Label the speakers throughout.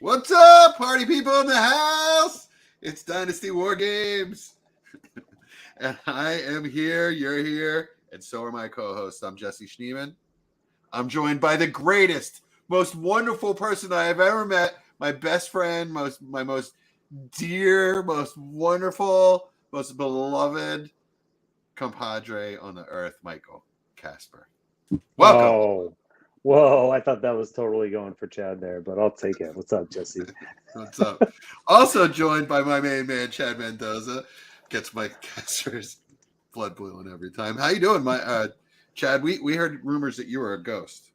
Speaker 1: What's up, party people in the house? It's Dynasty War Games. And I am here, you're here, and so are my co-hosts. I'm Jesse Schneeman. I'm joined by the greatest, most wonderful person I have ever met, my best friend, my most dear, most wonderful, most beloved compadre on the earth, Michael Casper. Welcome.
Speaker 2: Oh. Whoa, I thought that was totally going for Chad there, but I'll take it. What's up, Jesse?
Speaker 1: What's up? Also joined by my main man, Chad Mendoza. Gets Mike Casper's blood boiling every time. How you doing, Chad? We heard rumors that you were a ghost.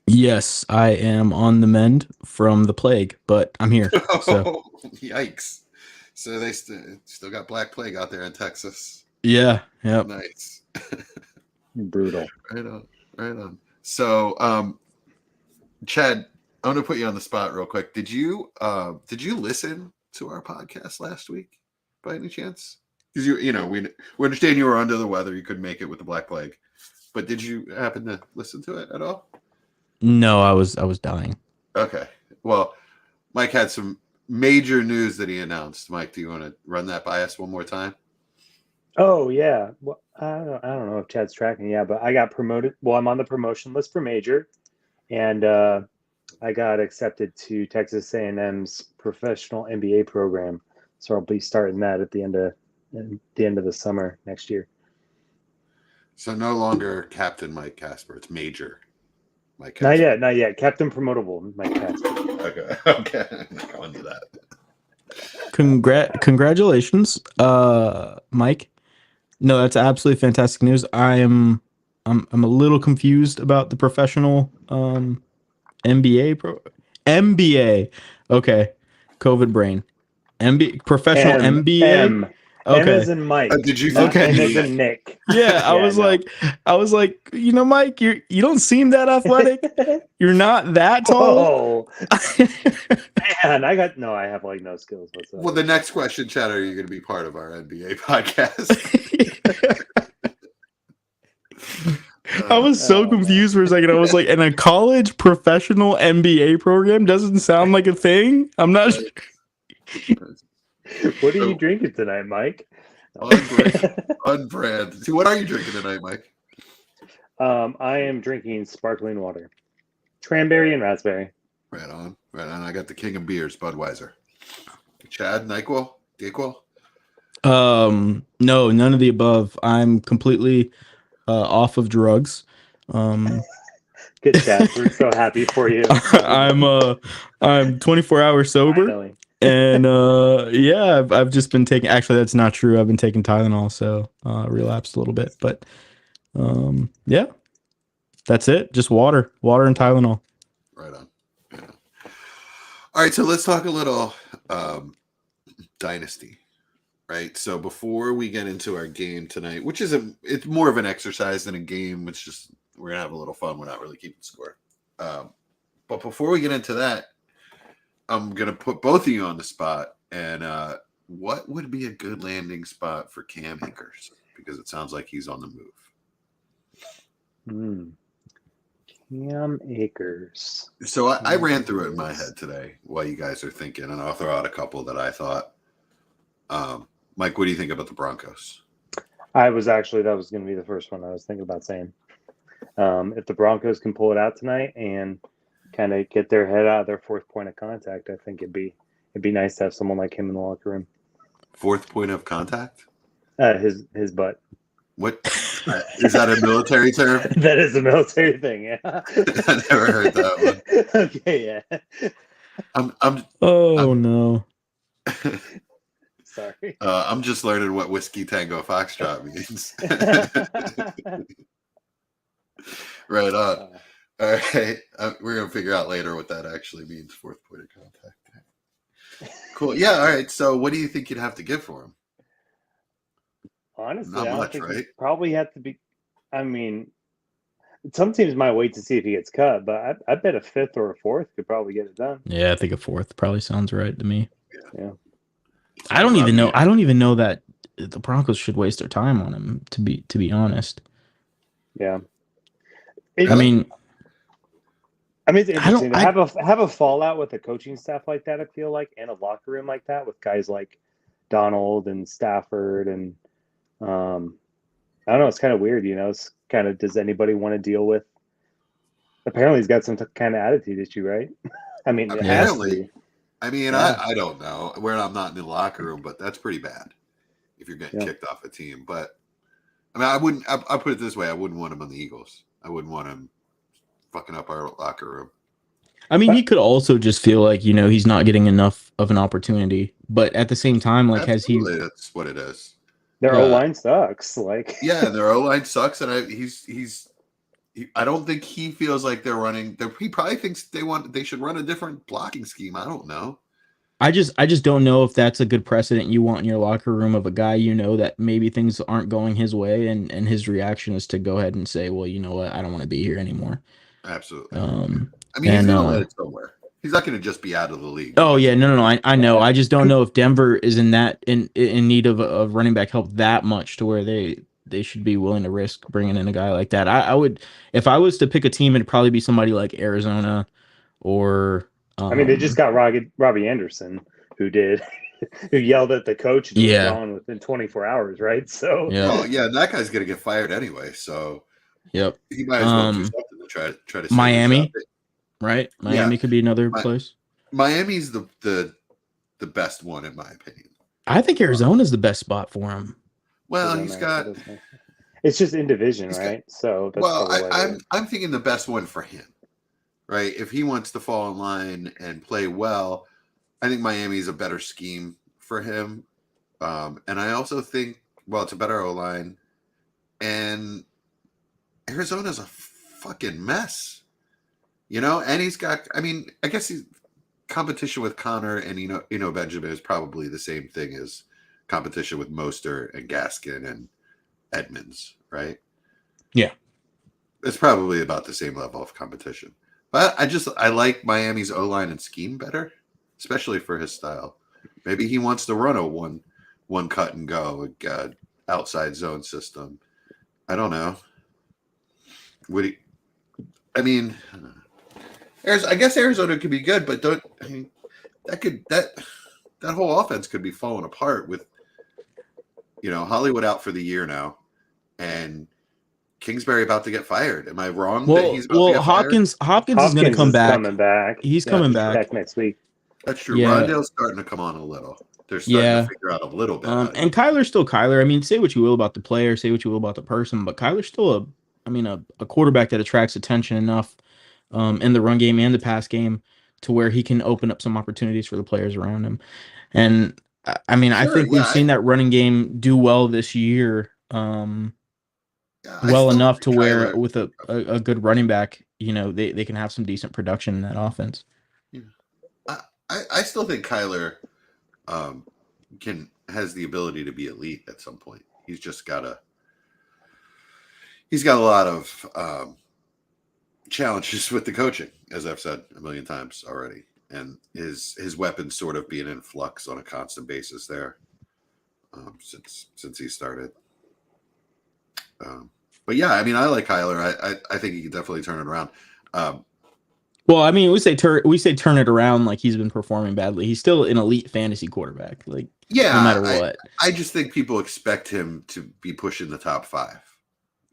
Speaker 3: Yes, I am on the mend from the plague, but I'm here. So.
Speaker 1: Yikes. So they still got Black Plague out there in Texas.
Speaker 3: Yeah, yep.
Speaker 1: Nice.
Speaker 2: Brutal.
Speaker 1: Right on. So, Chad, I'm going to put you on the spot real quick. Did you listen to our podcast last week by any chance? Because we understand you were under the weather. You couldn't make it with the Black Plague, but did you happen to listen to it at all?
Speaker 3: No, I was dying.
Speaker 1: Okay. Well, Mike had some major news that he announced. Mike, do you want to run that by us one more time?
Speaker 2: Oh yeah. Well, I don't know if Chad's tracking. Yeah, but I got promoted. Well, I'm on the promotion list for major, and I got accepted to Texas A&M's professional MBA program. So I'll be starting that at the end of the summer next year.
Speaker 1: So no longer Captain Mike Casper. It's Major Mike Casper.
Speaker 2: Not yet. Captain Promotable Mike Casper.
Speaker 1: Okay. I'm not going to that.
Speaker 3: Congratulations, Mike. No, that's absolutely fantastic news. I'm a little confused about the professional MBA. Okay. COVID brain. Professional MBA. Okay.
Speaker 2: M as in Mike.
Speaker 1: Did you?
Speaker 2: Okay. M as in Nick.
Speaker 3: Yeah, I was like, Mike, you don't seem that athletic. You're not that tall.
Speaker 2: Man, I have like no skills whatsoever.
Speaker 1: Well, the next question, Chad, are you going to be part of our NBA podcast?
Speaker 3: I was so confused for a second. I was like, in a college professional MBA program doesn't sound like a thing. I'm not sure.
Speaker 2: What are you drinking tonight, Mike?
Speaker 1: On brand. See, what are you drinking tonight, Mike?
Speaker 2: I am drinking sparkling water, cranberry and raspberry.
Speaker 1: Right on. I got the king of beers, Budweiser. Chad, NyQuil, DayQuil.
Speaker 3: No, none of the above. I'm completely off of drugs.
Speaker 2: Good, Chad. We're so happy for you.
Speaker 3: I'm 24 hours sober.
Speaker 2: Finally.
Speaker 3: And yeah, I've just been taking. Actually, that's not true. I've been taking Tylenol, so relapsed a little bit. But yeah, that's it. Just water and Tylenol.
Speaker 1: Right on. Yeah. All right, so let's talk a little Dynasty. Right. So before we get into our game tonight, which is it's more of an exercise than a game. It's just we're gonna have a little fun. We're not really keeping score. But before we get into that, I'm going to put both of you on the spot. And what would be a good landing spot for Cam Akers? Because it sounds like he's on the move.
Speaker 2: Cam Akers.
Speaker 1: So I ran through it in my head today while you guys are thinking, and I'll throw out a couple that I thought. Mike, what do you think about the Broncos?
Speaker 2: That was going to be the first one I was thinking about saying. If the Broncos can pull it out tonight and kind of get their head out of their fourth point of contact, I think it'd be nice to have someone like him in the locker room.
Speaker 1: Fourth point of contact?
Speaker 2: His butt.
Speaker 1: What is that a military term?
Speaker 2: That is a military thing, yeah.
Speaker 1: I never heard that one.
Speaker 2: Okay, yeah.
Speaker 3: No.
Speaker 2: Sorry.
Speaker 1: I'm just learning what Whiskey Tango Foxtrot means. Right on. All right. We're going to figure out later what that actually means, fourth point of contact. Cool. Yeah, all right. So what do you think you'd have to give for him?
Speaker 2: Honestly,
Speaker 1: not
Speaker 2: I don't
Speaker 1: much,
Speaker 2: think
Speaker 1: right?
Speaker 2: Probably have to be. I mean, some teams might wait to see if he gets cut, but I bet a fifth or a fourth could probably get it done.
Speaker 3: Yeah, I think a fourth probably sounds right to me.
Speaker 2: Yeah.
Speaker 3: I don't even know that the Broncos should waste their time on him, to be honest.
Speaker 2: Yeah.
Speaker 3: I mean,
Speaker 2: it's interesting to
Speaker 3: I-
Speaker 2: have a fallout with a coaching staff like that. I feel like, and a locker room like that with guys like Donald and Stafford, and I don't know. It's kind of weird, It's kind of, does anybody want to deal with? Apparently, he's got some kind of attitude issue, right? I mean, it has to
Speaker 1: Apparently.
Speaker 2: be.
Speaker 1: I mean,
Speaker 2: Yeah.
Speaker 1: I don't know. I'm not in the locker room, but that's pretty bad if you're getting
Speaker 2: Yeah.
Speaker 1: kicked off a team. But I mean, I wouldn't. I'll put it this way: I wouldn't want him on the Eagles. I wouldn't want him fucking up our locker room.
Speaker 3: I mean, he could also just feel like, he's not getting enough of an opportunity. But at the same time, like,
Speaker 1: Absolutely, that's what it is.
Speaker 2: Their
Speaker 3: Yeah.
Speaker 2: O-line sucks. Like,
Speaker 1: Yeah, their O-line sucks, and I don't think he feels like they're running. He probably thinks they should run a different blocking scheme. I don't know.
Speaker 3: I just don't know if that's a good precedent you want in your locker room of a guy that maybe things aren't going his way, and his reaction is to go ahead and say, well, you know what, I don't want to be here anymore.
Speaker 1: Absolutely.
Speaker 3: I
Speaker 1: mean, he's going to let it somewhere. He's not going to just be out of the league.
Speaker 3: Oh yeah, no, I know. I just don't know if Denver is in need of running back help that much to where they should be willing to risk bringing in a guy like that. I would, if I was to pick a team, it'd probably be somebody like Arizona, or
Speaker 2: they just got Robbie Anderson, who yelled at the coach and was gone within 24 hours, right? So
Speaker 1: yeah, that guy's going to get fired anyway. So
Speaker 3: yep,
Speaker 1: he might as well do something to try to
Speaker 3: Miami. Right, Miami could be another place.
Speaker 1: Miami's the best one in my opinion.
Speaker 3: I think Arizona's the best spot for him.
Speaker 1: Well, he's got.
Speaker 2: It's just in division, right? So that's
Speaker 1: I'm thinking the best one for him, right? If he wants to fall in line and play well, I think Miami's a better scheme for him, and I also think it's a better O-line, and Arizona's a fucking mess. And he's got, I guess he's competition with Connor and Benjamin is probably the same thing as competition with Mostert and Gaskin and Edmonds, right?
Speaker 3: Yeah.
Speaker 1: It's probably about the same level of competition. But I like Miami's O-line and scheme better, especially for his style. Maybe he wants to run a one cut and go outside zone system. I don't know. I guess Arizona could be good, but that whole offense could be falling apart with Hollywood out for the year now, and Kingsbury about to get fired. Am I wrong?
Speaker 3: Well,
Speaker 1: that he's about to get
Speaker 3: Hopkins
Speaker 2: fired?
Speaker 3: is going to come back.
Speaker 2: Coming back.
Speaker 3: He's coming back
Speaker 2: next week.
Speaker 1: That's true.
Speaker 3: Yeah.
Speaker 1: Rondale's starting to come on a little. They're starting to figure out a little bit.
Speaker 3: And Kyler's still Kyler. Say what you will about the player, say what you will about the person, but Kyler's still a quarterback that attracts attention enough in the run game and the pass game to where he can open up some opportunities for the players around him. And I think we've seen that running game do well this year, well enough to where
Speaker 1: Kyler,
Speaker 3: with a good running back, they can have some decent production in that offense.
Speaker 1: Yeah. I still think Kyler has the ability to be elite at some point. He's got a lot of challenges with the coaching, as I've said a million times already, and his weapons sort of being in flux on a constant basis there since he started. But yeah, I like Kyler. I think he can definitely turn it around.
Speaker 3: Well, we say turn it around like he's been performing badly. He's still an elite fantasy quarterback, like no matter what.
Speaker 1: I just think people expect him to be pushing the top 5.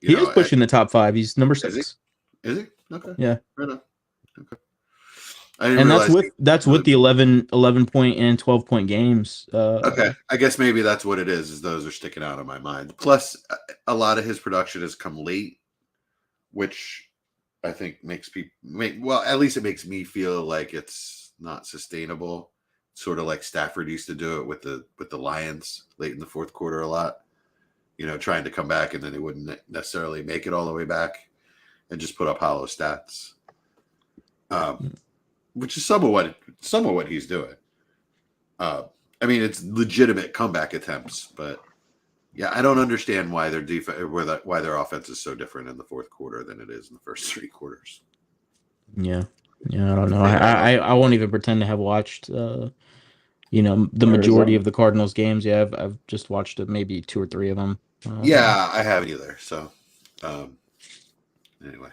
Speaker 3: He is pushing the top 5. He's number 6.
Speaker 1: Is he? Okay.
Speaker 3: Yeah.
Speaker 1: Right on. Okay.
Speaker 3: And that's with the 11 point and 12 point games.
Speaker 1: Okay. I guess maybe that's what it is those are sticking out in my mind. Plus, a lot of his production has come late, which I think makes at least it makes me feel like it's not sustainable. Sort of like Stafford used to do it with the Lions late in the fourth quarter a lot. Trying to come back and then they wouldn't necessarily make it all the way back and just put up hollow stats. Which is some of what he's doing. It's legitimate comeback attempts, but yeah, I don't understand why why their offense is so different in the fourth quarter than it is in the first 3 quarters.
Speaker 3: Yeah, I don't know. I won't even pretend to have watched the majority of the Cardinals games. Yeah, I've just watched maybe 2 or 3 of them.
Speaker 1: Yeah, I haven't either. So, Anyway.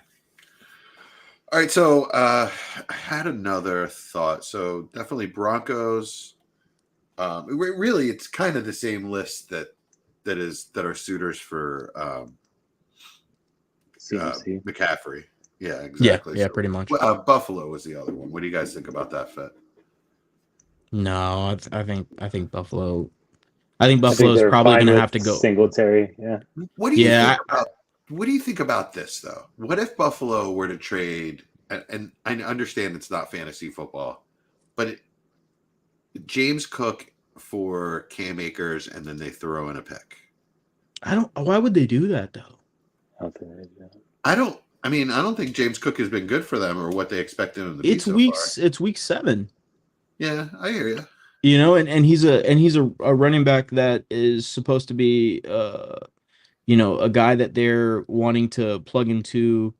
Speaker 1: All right, so I had another thought. So definitely Broncos. Really, it's kind of the same list that are suitors for
Speaker 2: CMC.
Speaker 1: McCaffrey. Yeah, exactly.
Speaker 3: Yeah,
Speaker 1: So,
Speaker 3: pretty much.
Speaker 1: Buffalo was the other one. What do you guys think about that fit?
Speaker 3: No, I think Buffalo. I think
Speaker 2: I think
Speaker 3: Buffalo's
Speaker 2: they're
Speaker 3: probably
Speaker 2: fine
Speaker 3: going to
Speaker 2: with
Speaker 3: have to go.
Speaker 2: Singletary. Yeah.
Speaker 1: What do you
Speaker 3: Yeah,
Speaker 1: think about? What do you think about this though? What if Buffalo were to trade? And I understand it's not fantasy football, but James Cook for Cam Akers, and then they throw in a pick.
Speaker 3: I don't. Why would they do that though?
Speaker 2: I don't think they do that.
Speaker 1: I don't think James Cook has been good for them or what they expected him to be
Speaker 3: It's
Speaker 1: so
Speaker 3: weeks.
Speaker 1: far.
Speaker 3: It's week 7.
Speaker 1: Yeah, I hear you.
Speaker 3: You know, and he's a running back that is supposed to be a guy that they're wanting to plug into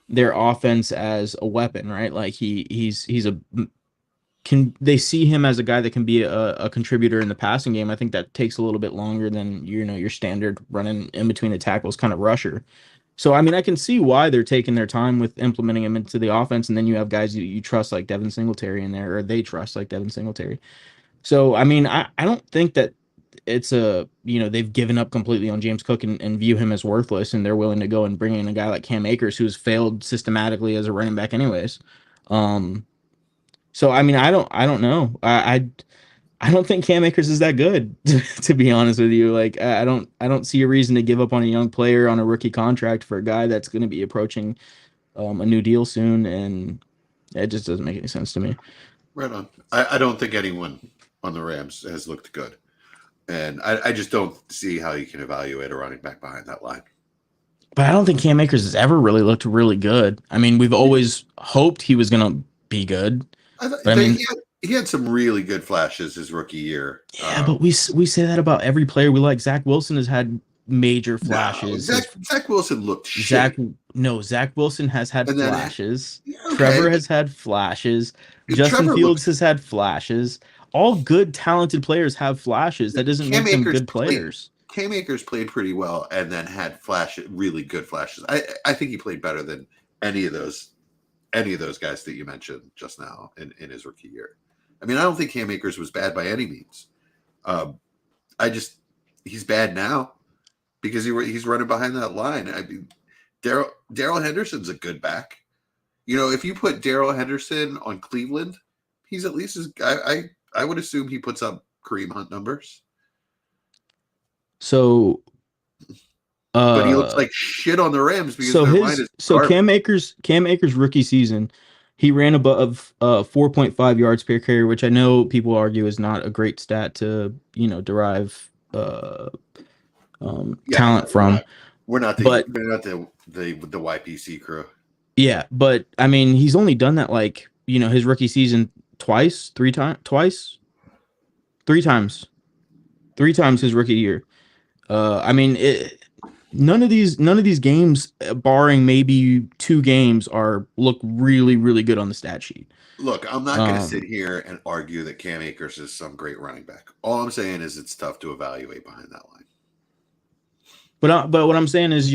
Speaker 3: their offense as a weapon, right? Like he's can they see him as a guy that can be a contributor in the passing game? I think that takes a little bit longer than your standard running in between the tackles kind of rusher. So I mean, I can see why they're taking their time with implementing him into the offense, and then you have guys you trust like Devin Singletary in there, or they trust like Devin Singletary. So I mean, I don't think that it's they've given up completely on James Cook and view him as worthless, and they're willing to go and bring in a guy like Cam Akers who's failed systematically as a running back anyways. So I mean, I don't know. I don't think Cam Akers is that good, to be honest with you. Like I don't see a reason to give up on a young player on a rookie contract for a guy that's going to be approaching a new deal soon, and it just doesn't make any sense to me.
Speaker 1: Right on. I don't think anyone on the Rams has looked good. And I just don't see how you can evaluate a running back behind that line.
Speaker 3: But I don't think Cam Akers has ever really looked really good. I mean, we've always hoped he was going to be good.
Speaker 1: He had some really good flashes his rookie year.
Speaker 3: Yeah, but we say that about every player we like. Zach Wilson has had major flashes.
Speaker 1: No, Zach Wilson looked shit.
Speaker 3: Zach Wilson has had flashes.
Speaker 1: Okay.
Speaker 3: Trevor has had flashes. Justin Fields has had flashes. All good, talented players have flashes. That doesn't make them good players.
Speaker 1: Cam Akers played pretty well and then had really good flashes. I think he played better than any of those guys that you mentioned just now in his rookie year. I mean, I don't think Cam Akers was bad by any means. He's bad now because he's running behind that line. I mean, Darrell Henderson's a good back. You know, if you put Darrell Henderson on Cleveland, he's at least I would assume he puts up Kareem Hunt numbers.
Speaker 3: So,
Speaker 1: but he looks like shit on the Rams because their line is garbage.
Speaker 3: Cam Akers rookie season, he ran above 4.5 yards per carry, which I know people argue is not a great stat to derive talent from.
Speaker 1: We're not the YPC crew.
Speaker 3: Yeah, but I mean, he's only done that his rookie season three times his rookie year. I mean, none of these games, barring maybe 2 games, look really, really good on the stat sheet.
Speaker 1: Look, I'm not going to sit here and argue that Cam Akers is some great running back. All I'm saying is it's tough to evaluate behind that line.
Speaker 3: But what I'm saying is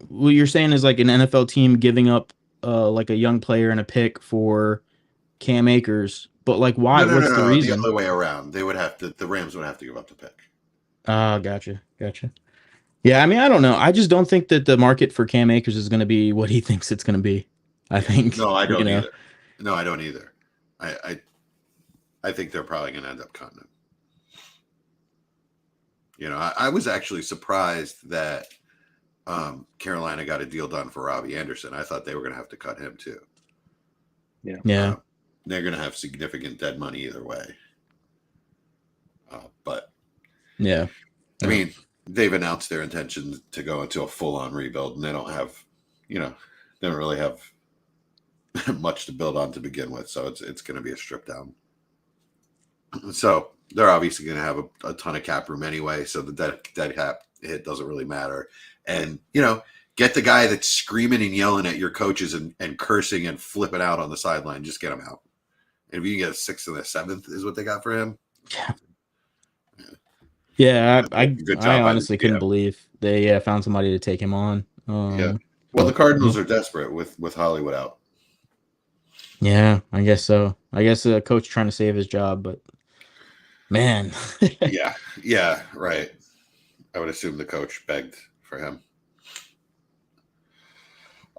Speaker 3: what you're saying is like an NFL team giving up like a young player and a pick for Cam Akers, but like why?
Speaker 1: No,
Speaker 3: What's the reason?
Speaker 1: The other way around. The Rams would have to give up the pick.
Speaker 3: Gotcha. Yeah, I mean, I don't know. I just don't think that the market for Cam Akers is going to be what he thinks it's going to be. I think.
Speaker 1: No, I don't either. No, I don't either. I think they're probably going to end up cutting him. You know, I was actually surprised that Carolina got a deal done for Robbie Anderson. I thought they were going to have to cut him too.
Speaker 3: Yeah.
Speaker 1: They're going to have significant dead money either way. But
Speaker 3: yeah,
Speaker 1: I mean, they've announced their intention to go into a full-on rebuild, and they don't really have much to build on to begin with. So it's going to be a strip down. So they're obviously going to have a ton of cap room anyway. So the dead cap hit doesn't really matter. And, get the guy that's screaming and yelling at your coaches and cursing and flipping out on the sideline. Just get him out. And if you can get a 6th and a 7th is what they got for him.
Speaker 3: Yeah, I honestly couldn't believe they found somebody to take him on.
Speaker 1: Well, the
Speaker 3: But,
Speaker 1: Cardinals are desperate with Hollywood out.
Speaker 3: yeah, I guess so. I guess the coach trying to save his job, but man.
Speaker 1: Yeah, right. I would assume the coach begged for him.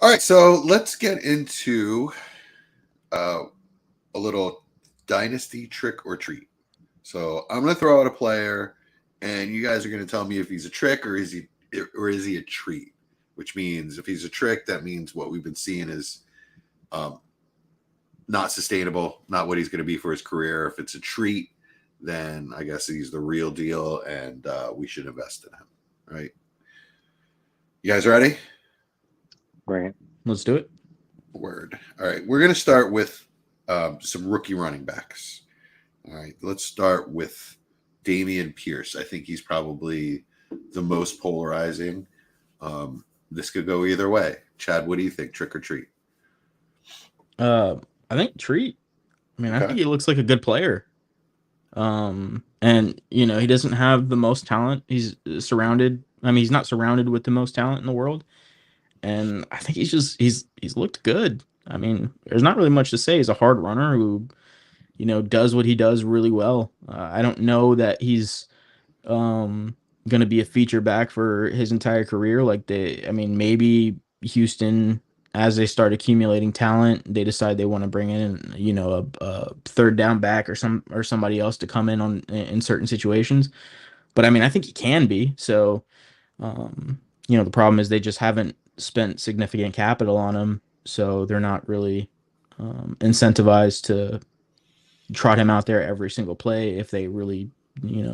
Speaker 1: All right, so let's get into a little Dynasty trick or treat. So I'm going to throw out a player, and you guys are going to tell me if he's a trick or is he a treat. Which means if he's a trick, that means what we've been seeing is not sustainable, not what he's going to be for his career. If it's a treat, then I guess he's the real deal, and we should invest in him. Right? You guys ready?
Speaker 2: Right.
Speaker 3: Let's do it.
Speaker 1: Word. All right. We're going to start with some rookie running backs. All right. Let's start with Damien Pierce. I think he's probably the most polarizing. This could go either way. Chad, what do you think? Trick or treat?
Speaker 3: I think treat. I mean, I
Speaker 1: Okay.
Speaker 3: think he looks like a good player. And he doesn't have the most talent. He's surrounded. I mean, he's not surrounded with the most talent in the world. And I think he's looked good. I mean, there's not really much to say. He's a hard runner who, does what he does really well. I don't know that he's going to be a feature back for his entire career. Maybe Houston, as they start accumulating talent, they decide they want to bring in, a third down back or somebody else to come in certain situations. But I mean, I think he can be. So, the problem is they just haven't spent significant capital on him, so they're not really incentivized to trot him out there every single play if they really,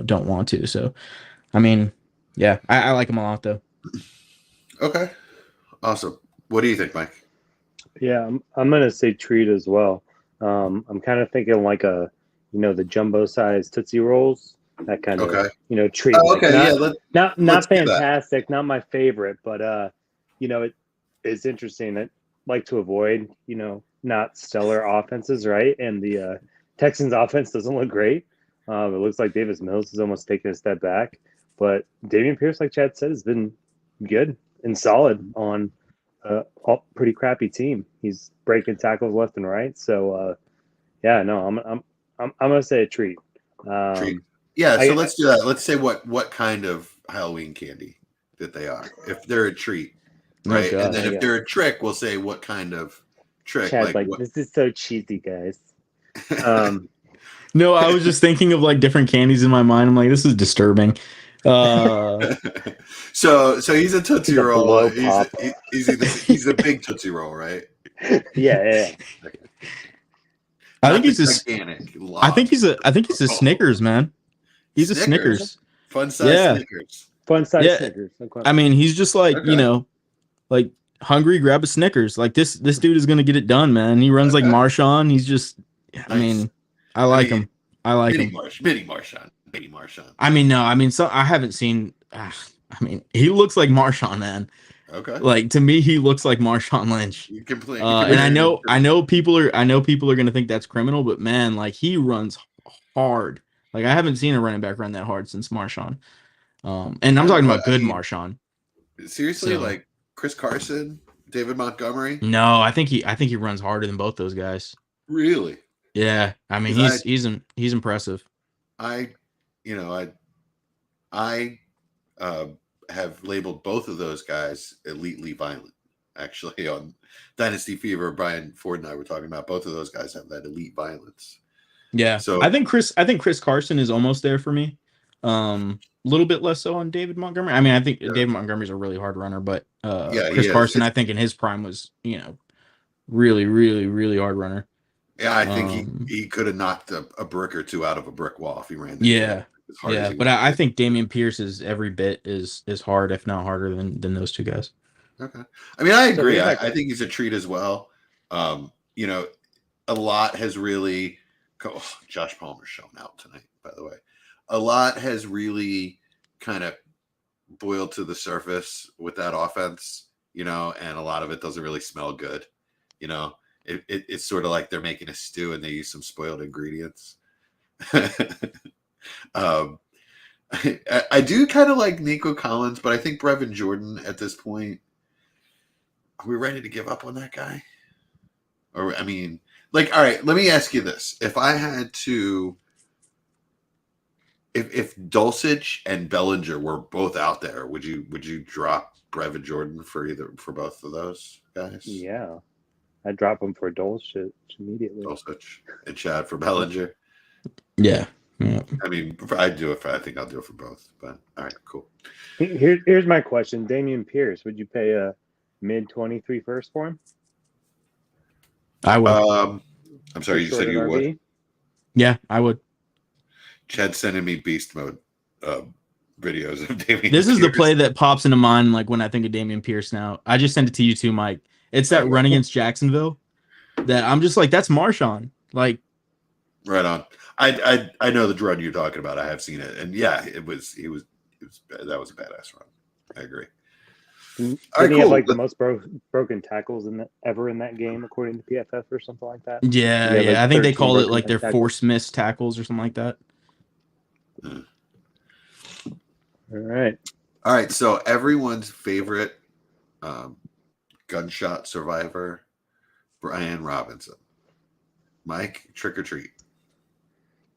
Speaker 3: don't want to. So, I mean, yeah, I like him a lot though.
Speaker 1: Okay. Awesome. What do you think, Mike?
Speaker 2: Yeah, I'm gonna say treat as well. I'm kind of thinking like the jumbo size Tootsie Rolls, that kind
Speaker 1: Okay.
Speaker 2: of treat.
Speaker 1: Oh,
Speaker 2: Like
Speaker 1: okay.
Speaker 2: not
Speaker 1: let's do that.
Speaker 2: fantastic, not my favorite, but it's interesting. I like to avoid not stellar offenses, right? And the Texans offense doesn't look great. It looks like Davis Mills is almost taking a step back, but Damien Pierce, like Chad said, has been good and solid on a pretty crappy team. He's breaking tackles left and right. So I'm gonna say a treat.
Speaker 1: Treat. Yeah. So let's do that. Let's say what kind of Halloween candy that they are. If they're a treat, right? And then if they're a trick, we'll say what kind of trick.
Speaker 2: Chad's like this is so cheesy, guys.
Speaker 3: No, I was just thinking of like different candies in my mind. I'm like, this is disturbing.
Speaker 1: So he's a Tootsie Roll. He's a big Tootsie Roll, right?
Speaker 2: Yeah.
Speaker 3: I think he's a Snickers, man. He's a Snickers.
Speaker 1: Fun size Snickers.
Speaker 2: Fun size Snickers.
Speaker 3: I mean, he's just like, like hungry, grab a Snickers. Like this dude is gonna get it done, man. He runs like Marshawn. He's just, I mean, I like him.
Speaker 1: Mini Marshawn.
Speaker 3: I mean, no, I mean, so I haven't seen. I mean, he looks like Marshawn, man.
Speaker 1: Okay.
Speaker 3: Like to me, he looks like Marshawn Lynch. And I know people are gonna think that's criminal, but man, like he runs hard. Like I haven't seen a running back run that hard since Marshawn. And I'm talking about good Marshawn.
Speaker 1: Seriously, like Chris Carson, David Montgomery.
Speaker 3: No, I think he runs harder than both those guys.
Speaker 1: Really?
Speaker 3: Yeah, I mean he's impressive.
Speaker 1: I have labeled both of those guys elitely violent. Actually, on Dynasty Fever, Brian Ford and I were talking about both of those guys have that elite violence.
Speaker 3: Yeah, so I think Chris Carson is almost there for me. A little bit less so on David Montgomery. I mean, I think David Montgomery's a really hard runner, but Chris Carson, I think in his prime was really, really, really hard runner.
Speaker 1: Yeah, I think he could have knocked a brick or two out of a brick wall if he ran.
Speaker 3: But I think Damien Pierce is every bit as hard, if not harder than those two guys.
Speaker 1: Okay, I mean, I agree. I think he's a treat as well. A lot has really. Josh Palmer's shown out tonight, by the way. A lot has really kind of boiled to the surface with that offense, and a lot of it doesn't really smell good. It's sort of like they're making a stew and they use some spoiled ingredients. I do kind of like Nico Collins, but I think Brevin Jordan at this point, Are we ready to give up on that guy? Or I mean, like, all right, let me ask you this: if I had to, if Dulcich and Bellinger were both out there, would you drop Brevin Jordan for both of those guys?
Speaker 2: Yeah, I'd drop him for Dulcich immediately.
Speaker 1: Dulcich and Chad for Bellinger.
Speaker 3: Yeah. Yeah.
Speaker 1: I mean, I'd do it for. I think I'll do it for both. But all right, cool.
Speaker 2: Here's my question: Damien Pierce, would you pay a mid-23 first for him?
Speaker 3: I would.
Speaker 1: I'm sorry, you
Speaker 2: Short
Speaker 1: said
Speaker 2: an
Speaker 1: you
Speaker 2: RB?
Speaker 1: would.
Speaker 3: Yeah, I would.
Speaker 1: Chad's sending me beast mode videos of Damien.
Speaker 3: This is the
Speaker 1: Pierce.
Speaker 3: play that pops into mind, like when I think of Damien Pierce. Now, I just sent it to you too, Mike. It's that run against Jacksonville that I'm just like, that's Marshawn. Like,
Speaker 1: right on. I know the run you're talking about. I have seen it, and yeah, that was a badass run. I agree.
Speaker 2: Didn't
Speaker 1: All right,
Speaker 2: he
Speaker 1: cool.
Speaker 2: have like the most broken tackles ever in that game, according to PFF or something like that?
Speaker 3: yeah,
Speaker 2: Like
Speaker 3: I think they
Speaker 2: 13
Speaker 3: call it
Speaker 2: broken
Speaker 3: like their
Speaker 2: tackles.
Speaker 3: force miss tackles or something like that.
Speaker 2: All right.
Speaker 1: All right. So everyone's favorite gunshot survivor, Brian Robinson. Mike, trick or treat.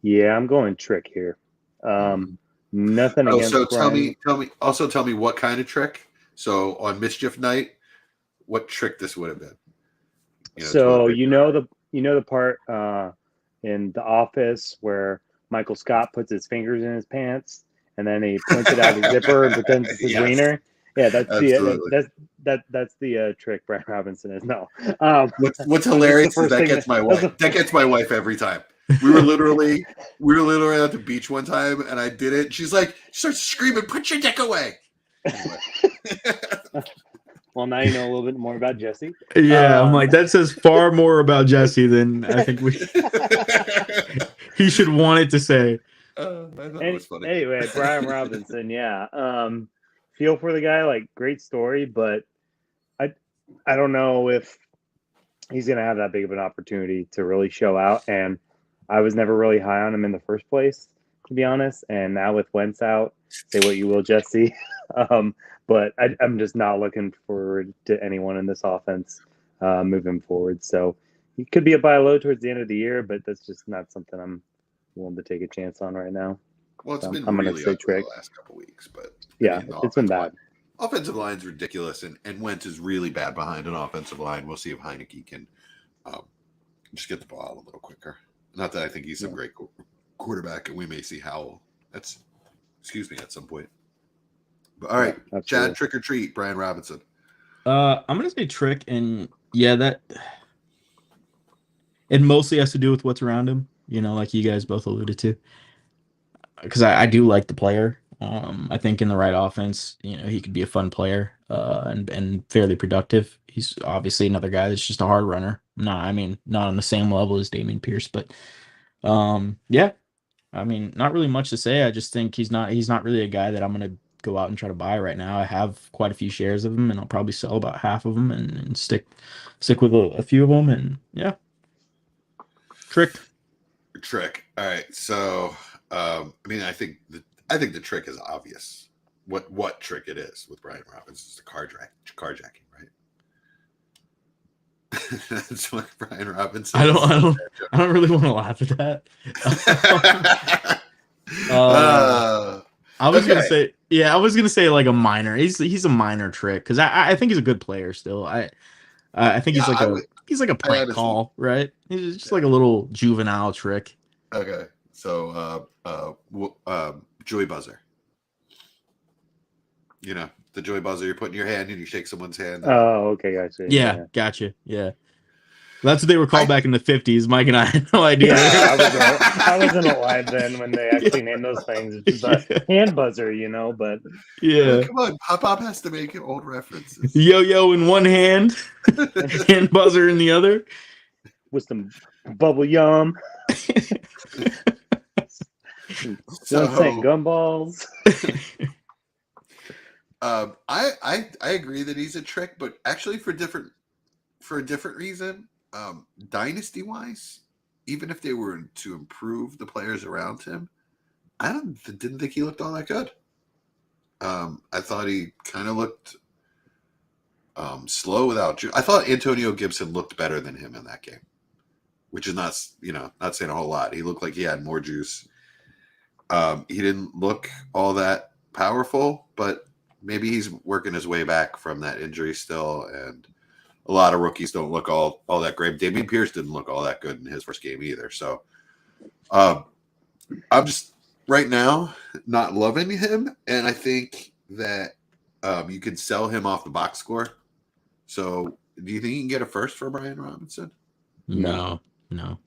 Speaker 2: Yeah, I'm going trick here. Nothing against
Speaker 1: So
Speaker 2: Brian.
Speaker 1: tell me what kind of trick. So on mischief night, what trick this would have been?
Speaker 2: So you know the part in The Office where Michael Scott puts his fingers in his pants and then he points it out his zipper and pretends it's his wiener. Yeah, that's the trick Brian Robinson is. No.
Speaker 1: What's hilarious is that gets my wife. That gets my wife every time. We were literally at the beach one time and I did it. She's like, she starts screaming, "Put your dick away!" Anyway.
Speaker 2: Well, now you know a little bit more about Jesse.
Speaker 3: Yeah, I'm like, that says far more about Jesse than I think he should want it to say.
Speaker 1: I thought it was funny.
Speaker 2: Anyway, Brian Robinson, yeah. Feel for the guy, like great story, but I don't know if he's gonna have that big of an opportunity to really show out. And I was never really high on him in the first place, to be honest. And now with Wentz out, say what you will, Jesse. But I'm just not looking forward to anyone in this offense moving forward. So he could be a buy low towards the end of the year, but that's just not something I'm willing to take a chance on right now.
Speaker 1: Well, it's been
Speaker 2: I'm
Speaker 1: really
Speaker 2: gonna say
Speaker 1: ugly
Speaker 2: trick.
Speaker 1: the last couple weeks, but
Speaker 2: yeah, it's been bad.
Speaker 1: Offensive line's ridiculous, and Wentz is really bad behind an offensive line. We'll see if Heineke can just get the ball out a little quicker. Not that I think he's some great quarterback, and we may see Howell. At some point. But all right, absolutely. Chad, trick or treat, Brian Robinson.
Speaker 3: I'm gonna say trick, and yeah, that it mostly has to do with what's around him. Like you guys both alluded to, because I do like the player. I think in the right offense, he could be a fun player and fairly productive. He's obviously another guy that's just a hard runner. Not on the same level as Damien Pierce, but yeah. Not really much to say. I just think he's not really a guy that I'm gonna go out and try to buy right now. I have quite a few shares of him, and I'll probably sell about half of them and stick with a few of them. And yeah, trick.
Speaker 1: All right, so I think the trick is obvious. What trick it is with Brian Robinson is the carjacking, right? That's what Brian Robinson.
Speaker 3: I don't really want to laugh at that. I was gonna say like a minor. He's a minor trick because I think he's a good player still. I think he's like a prank call, right? He's just like a little juvenile trick.
Speaker 1: Okay, so joy buzzer. The joy buzzer you put in your hand and you shake someone's hand.
Speaker 2: Oh, okay, gotcha.
Speaker 3: Yeah, gotcha. Yeah. That's what they were called back in the 50s. Mike and I had no idea.
Speaker 2: I wasn't alive then when they actually named those things. It's just a hand buzzer, but
Speaker 1: yeah. Come on, Pop has to make old references.
Speaker 3: Yo in one hand, hand buzzer in the other.
Speaker 2: With some bubble yum. 1 cent gumballs.
Speaker 1: I agree that he's a trick, but actually for a different reason. Dynasty wise, even if they were to improve the players around him, I didn't think he looked all that good. I thought he kind of looked slow without juice. I thought Antonio Gibson looked better than him in that game, which is not saying a whole lot. He looked like he had more juice. He didn't look all that powerful, but maybe he's working his way back from that injury still. And a lot of rookies don't look all that great. Damien Pierce didn't look all that good in his first game either. So I'm just right now not loving him, and I think that you can sell him off the box score. So do you think you can get a first for Brian Robinson?
Speaker 3: No.
Speaker 1: I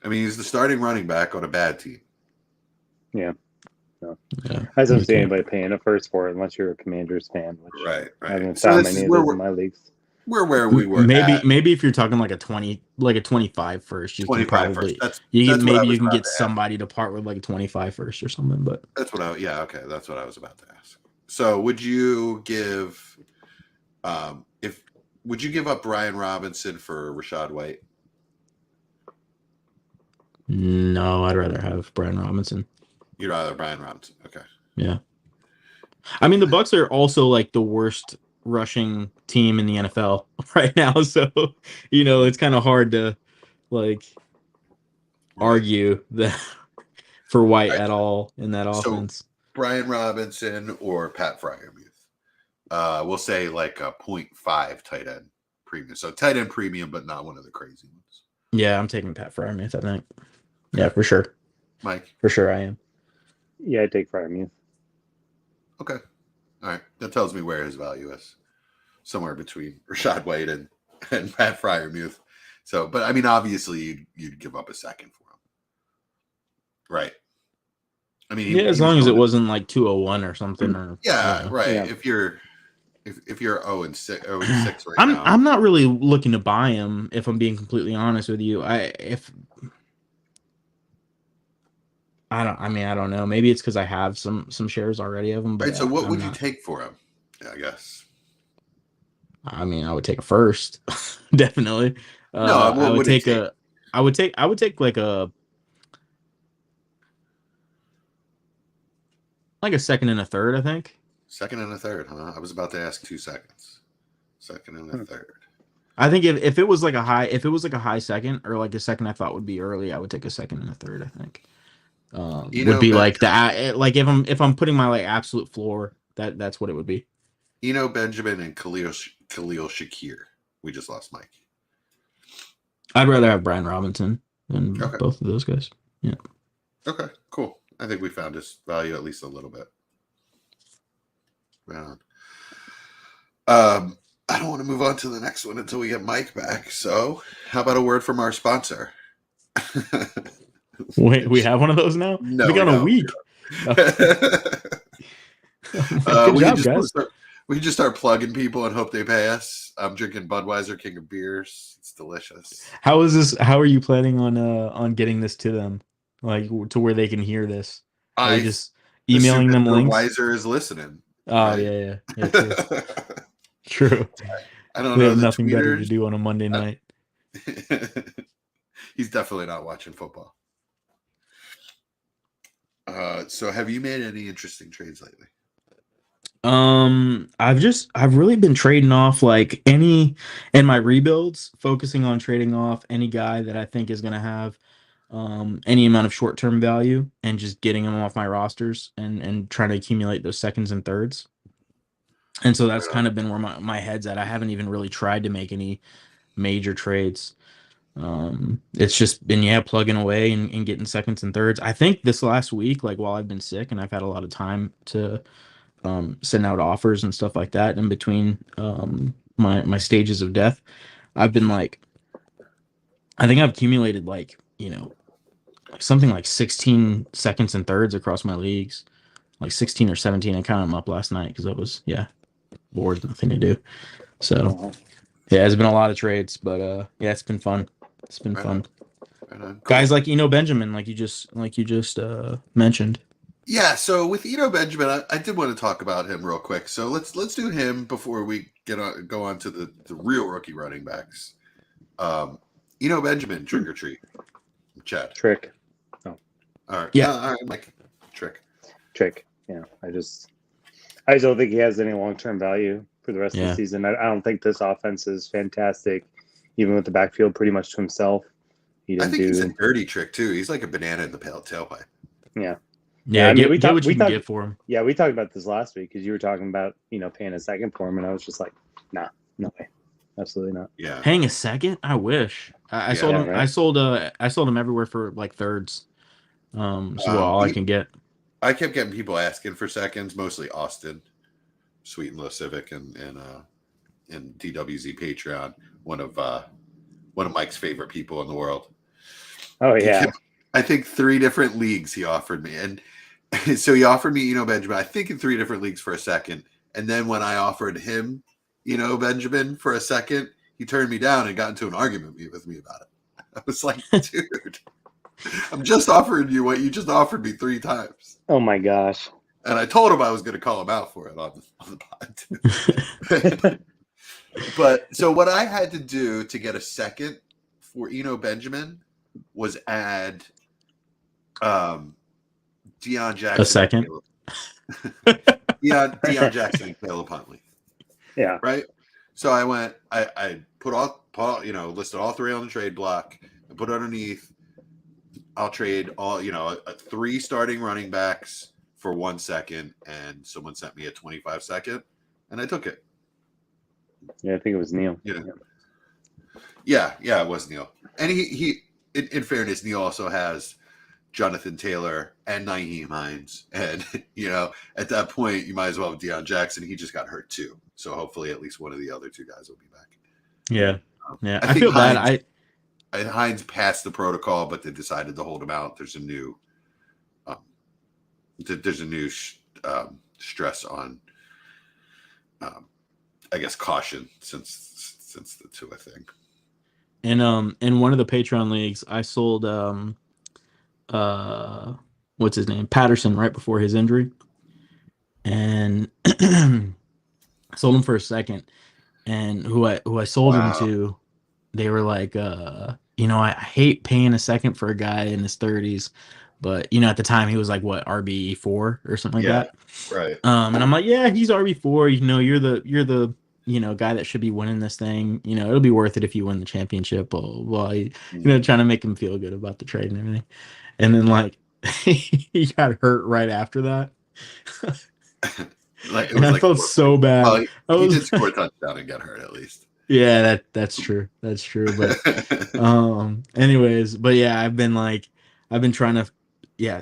Speaker 1: mean, he's the starting running back on a bad team.
Speaker 2: Yeah. No.
Speaker 3: Yeah.
Speaker 2: I don't see anybody paying a first for it unless you're a Commanders fan, which
Speaker 1: Right.
Speaker 2: I haven't found many of those in my leagues.
Speaker 1: We're where we were.
Speaker 3: Maybe if you're talking like a 25 first, you can probably you can get somebody to part with like a 25 first or something. But
Speaker 1: that's what that's what I was about to ask. So would you give would you give up Brian Robinson for Rashad White?
Speaker 3: No, I'd rather have Brian Robinson.
Speaker 1: You'd rather Brian Robinson. Okay.
Speaker 3: Yeah. I mean, the Bucs are also like the worst rushing team in the NFL right now, so it's kind of hard to like argue that for White at all in that offense.
Speaker 1: So Brian Robinson or Pat Freiermuth. We'll say like a 0.5 tight end premium. So tight end premium, but not one of the crazy ones.
Speaker 3: Yeah, I'm taking Pat Freiermuth, I think. Yeah, for sure.
Speaker 1: Mike?
Speaker 2: For sure I am. Yeah, I'd take Freiermuth.
Speaker 1: Okay. All right. That tells me where his value is. Somewhere between Rashad White and Pat Freiermuth. So, but I mean, obviously you'd give up a second for him. Right. I mean,
Speaker 3: as long as it wasn't like 201 or something. Or
Speaker 1: right. Yeah. If you're 0-6 right now,
Speaker 3: I'm not really looking to buy him. If I'm being completely honest with you, I don't know. Maybe it's because I have some shares already of him. But
Speaker 1: right. So what would you take for him? Yeah, I guess.
Speaker 3: I mean, I would take a first, definitely.
Speaker 1: No,
Speaker 3: I would take like a second and a third, I think.
Speaker 1: Second and a third, huh? I was about to ask 2 seconds. Second and a third.
Speaker 3: I think if it was like a high second or like a second I thought would be early, I would take a second and a third, I think. Would be like that. Like if I'm putting my like absolute floor, that's what it would be.
Speaker 1: Benjamin and Khalil Shakir. We just lost Mike.
Speaker 3: I'd rather have Brian Robinson than both of those guys. Yeah.
Speaker 1: Okay, cool. I think we found his value at least a little bit. Right on. I don't want to move on to the next one until we get Mike back. So how about a word from our sponsor?
Speaker 3: Wait, we have one of those now?
Speaker 1: No,
Speaker 3: we got a week. Good job, guys.
Speaker 1: We can just start plugging people and hope they pay us. I'm drinking Budweiser King of Beers. It's delicious.
Speaker 3: How is this? How are you planning on getting this to them, like to where they can hear this? Are you just emailing them links?
Speaker 1: Budweiser is listening.
Speaker 3: Oh right? Yeah. True. True.
Speaker 1: I don't know.
Speaker 3: They have nothing better to do on a Monday night.
Speaker 1: He's definitely not watching football. So have you made any interesting trades lately?
Speaker 3: I've really been trading off like in my rebuilds, focusing on trading off any guy that I think is going to have any amount of short-term value and just getting them off my rosters and trying to accumulate those seconds and thirds. And so that's kind of been where my head's at. I haven't even really tried to make any major trades. It's just been plugging away and getting seconds and thirds. I think this last week, like while I've been sick and I've had a lot of time to send out offers and stuff like that in between my stages of death, I've been like, I think I've accumulated like something like 16 seconds and thirds across my leagues, like 16 or 17. I counted them up last night because I was bored, nothing to do. So it's been a lot of trades, but it's been fun. It's been fun. Cool. Guys like Benjamin, like you just mentioned.
Speaker 1: Yeah, so with Benjamin, I did want to talk about him real quick. So let's do him before we go on to the real rookie running backs. Benjamin, trick or treat. Chad.
Speaker 2: Trick.
Speaker 1: Oh. All right.
Speaker 3: Yeah.
Speaker 1: All right, Mike. Trick.
Speaker 2: Yeah. I just don't think he has any long-term value. for the rest of
Speaker 3: Yeah.
Speaker 2: the season. I don't think this offense is fantastic, even with the backfield pretty much to himself. He
Speaker 1: I
Speaker 2: didn't
Speaker 1: think he's a
Speaker 2: do.
Speaker 1: dirty trick too. He's like a banana in the tailpipe.
Speaker 2: Yeah.
Speaker 3: Yeah,
Speaker 2: I mean,
Speaker 3: get what you can get for him.
Speaker 2: Yeah, we talked about this last week because you were talking about paying a second for him, and I was just like, nah, no way, absolutely not.
Speaker 1: Yeah.
Speaker 3: Paying a second? I wish. I
Speaker 1: Yeah.
Speaker 3: sold him.
Speaker 2: Right?
Speaker 3: I sold him everywhere for like thirds. So all I can get.
Speaker 1: I kept getting people asking for seconds, mostly Austin, Sweet and Low Civic, and DWZ Patreon, one of Mike's favorite people in the world.
Speaker 2: Oh yeah.
Speaker 1: I think 3 different leagues he offered me, and so he offered me Benjamin. I think in 3 different leagues for a second, and then when I offered him Benjamin for a second, he turned me down and got into an argument with me about it. I was like, dude, I'm just offering you what you just offered me 3 times.
Speaker 2: Oh my gosh.
Speaker 1: And I told him I was going to call him out for it on the pod. But so what I had to do to get a second for Benjamin was add Deion Jackson.
Speaker 3: A second.
Speaker 1: Deion Jackson and Caleb Huntley.
Speaker 2: Yeah.
Speaker 1: Right. So I went. I put all listed all 3 on the trade block and put underneath. I'll trade all 3 starting running backs for 1 second, and someone sent me a 25 second, and I took it.
Speaker 2: Yeah, I think it was Neil.
Speaker 1: Yeah, it was Neil. And he in fairness, Neil also has Jonathan Taylor and Nyheim Hines, and at that point, you might as well have Deion Jackson. He just got hurt too, so hopefully, at least one of the other 2 guys will be back.
Speaker 3: Yeah, I
Speaker 1: think
Speaker 3: feel
Speaker 1: Hines,
Speaker 3: bad.
Speaker 1: Hines passed the protocol, but they decided to hold him out. There's a new, stress on, I guess, caution since the 2, I think.
Speaker 3: In one of the Patreon leagues, I sold what's his name, Patterson, right before his injury, and sold him for a second. And who I sold him to, they were like, I hate paying a second for a guy in his 30s, but at the time he was like what, RB4 or something like that.
Speaker 1: Right.
Speaker 3: And I'm like, yeah, he's RB4. You're the guy that should be winning this thing. It'll be worth it if you win the championship. Blah, blah, blah. Trying to make him feel good about the trade and everything. And then like he got hurt right after that. I felt so bad.
Speaker 1: Well, he did score a touchdown and get hurt at least.
Speaker 3: Yeah, that's true. That's true. But anyways, but yeah, I've been trying to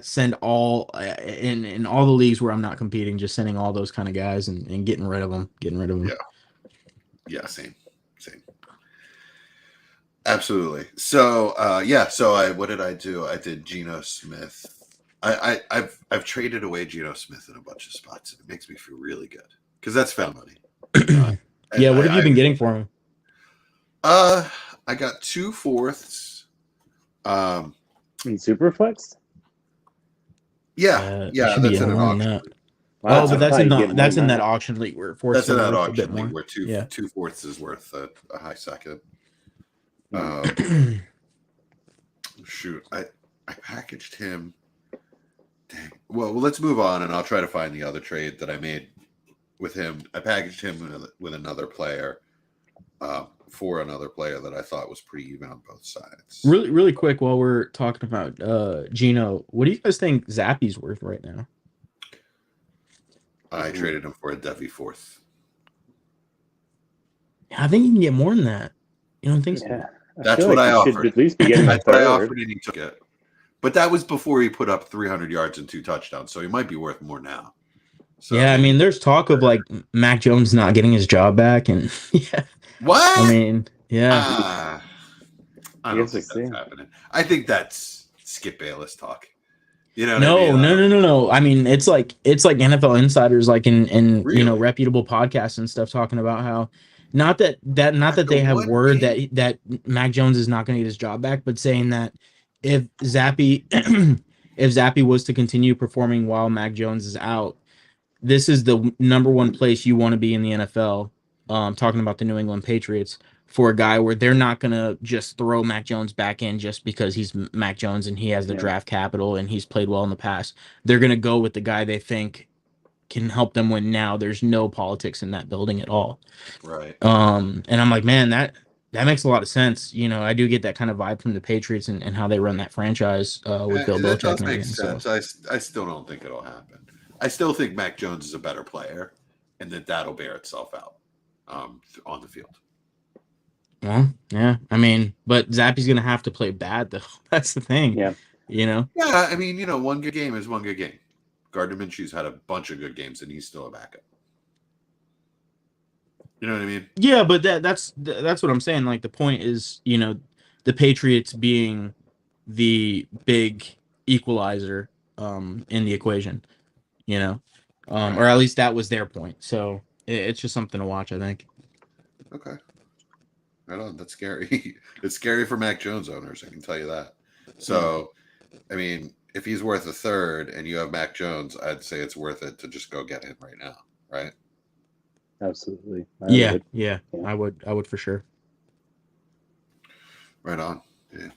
Speaker 3: send all in all the leagues where I'm not competing, just sending all those kind of guys and getting rid of them. Yeah, same.
Speaker 1: Absolutely. So what did I do? I did Geno Smith. I've traded away Geno Smith in a bunch of spots, and it makes me feel really good because that's found money.
Speaker 3: Yeah, what have you been getting for him?
Speaker 1: I got 2 fourths.
Speaker 2: In Superflex?
Speaker 1: Yeah, that's in an auction.
Speaker 2: Wow,
Speaker 3: but that's in that auction league where
Speaker 1: that's in that
Speaker 3: auction
Speaker 1: auction league where 2 fourths is worth a high second. Shoot, I packaged him. Dang. Well, let's move on, and I'll try to find the other trade that I made with him. I packaged him with another player, for another player that I thought was pretty even on both sides.
Speaker 3: Really, really quick, while we're talking about Geno, what do you guys think Zappy's worth right now?
Speaker 1: I traded him for a Devi 4th.
Speaker 3: I think you can get more than that. You don't think so?
Speaker 2: Yeah.
Speaker 1: That's what I offered.
Speaker 2: At least be getting
Speaker 1: That's what I offered, and he took it. But that was before he put up 300 yards and 2 touchdowns, so he might be worth more now. So,
Speaker 3: yeah, I mean, there's talk of like Mac Jones not getting his job back, and yeah.
Speaker 1: What?
Speaker 3: I mean, yeah.
Speaker 1: I don't think that's happening. I think that's Skip Bayless talk. No.
Speaker 3: I mean, it's like NFL insiders, like in
Speaker 1: Really?
Speaker 3: reputable podcasts and stuff, talking about how not that they have word that Mac Jones is not going to get his job back, but saying that if Zappy was to continue performing while Mac Jones is out, this is the number 1 place you want to be in the NFL. Talking about the New England Patriots, for a guy where they're not going to just throw Mac Jones back in just because he's Mac Jones and he has the draft capital and he's played well in the past. They're going to go with the guy they think
Speaker 4: can help them win now. There's no politics in that building at all.
Speaker 1: Right.
Speaker 4: And I'm like, man, that makes a lot of sense. You know, I do get that kind of vibe from the Patriots and how they run that franchise with Bill
Speaker 1: And that
Speaker 4: Belichick
Speaker 1: does
Speaker 4: and
Speaker 1: make
Speaker 4: everything.
Speaker 1: sense. I still don't think it'll happen. I still think Mac Jones is a better player, and that'll bear itself out on the field.
Speaker 4: Well, yeah. I mean, but Zappy's going to have to play bad, though. That's the thing.
Speaker 2: Yeah.
Speaker 4: You know?
Speaker 1: Yeah, I mean, one good game is one good game. Gardner Minshew's had a bunch of good games, and he's still a backup. You know what I mean?
Speaker 4: Yeah, but that's what I'm saying. Like, the point is, the Patriots being the big equalizer in the equation, or at least that was their point. So it's just something to watch, I think.
Speaker 1: Okay. Right on. That's scary. It's scary for Mac Jones owners, I can tell you that. So, I mean, if he's worth a third and you have Mac Jones, I'd say it's worth it to just go get him right now, right?
Speaker 2: Absolutely.
Speaker 4: Yeah, I would for sure.
Speaker 1: Right on. Yeah.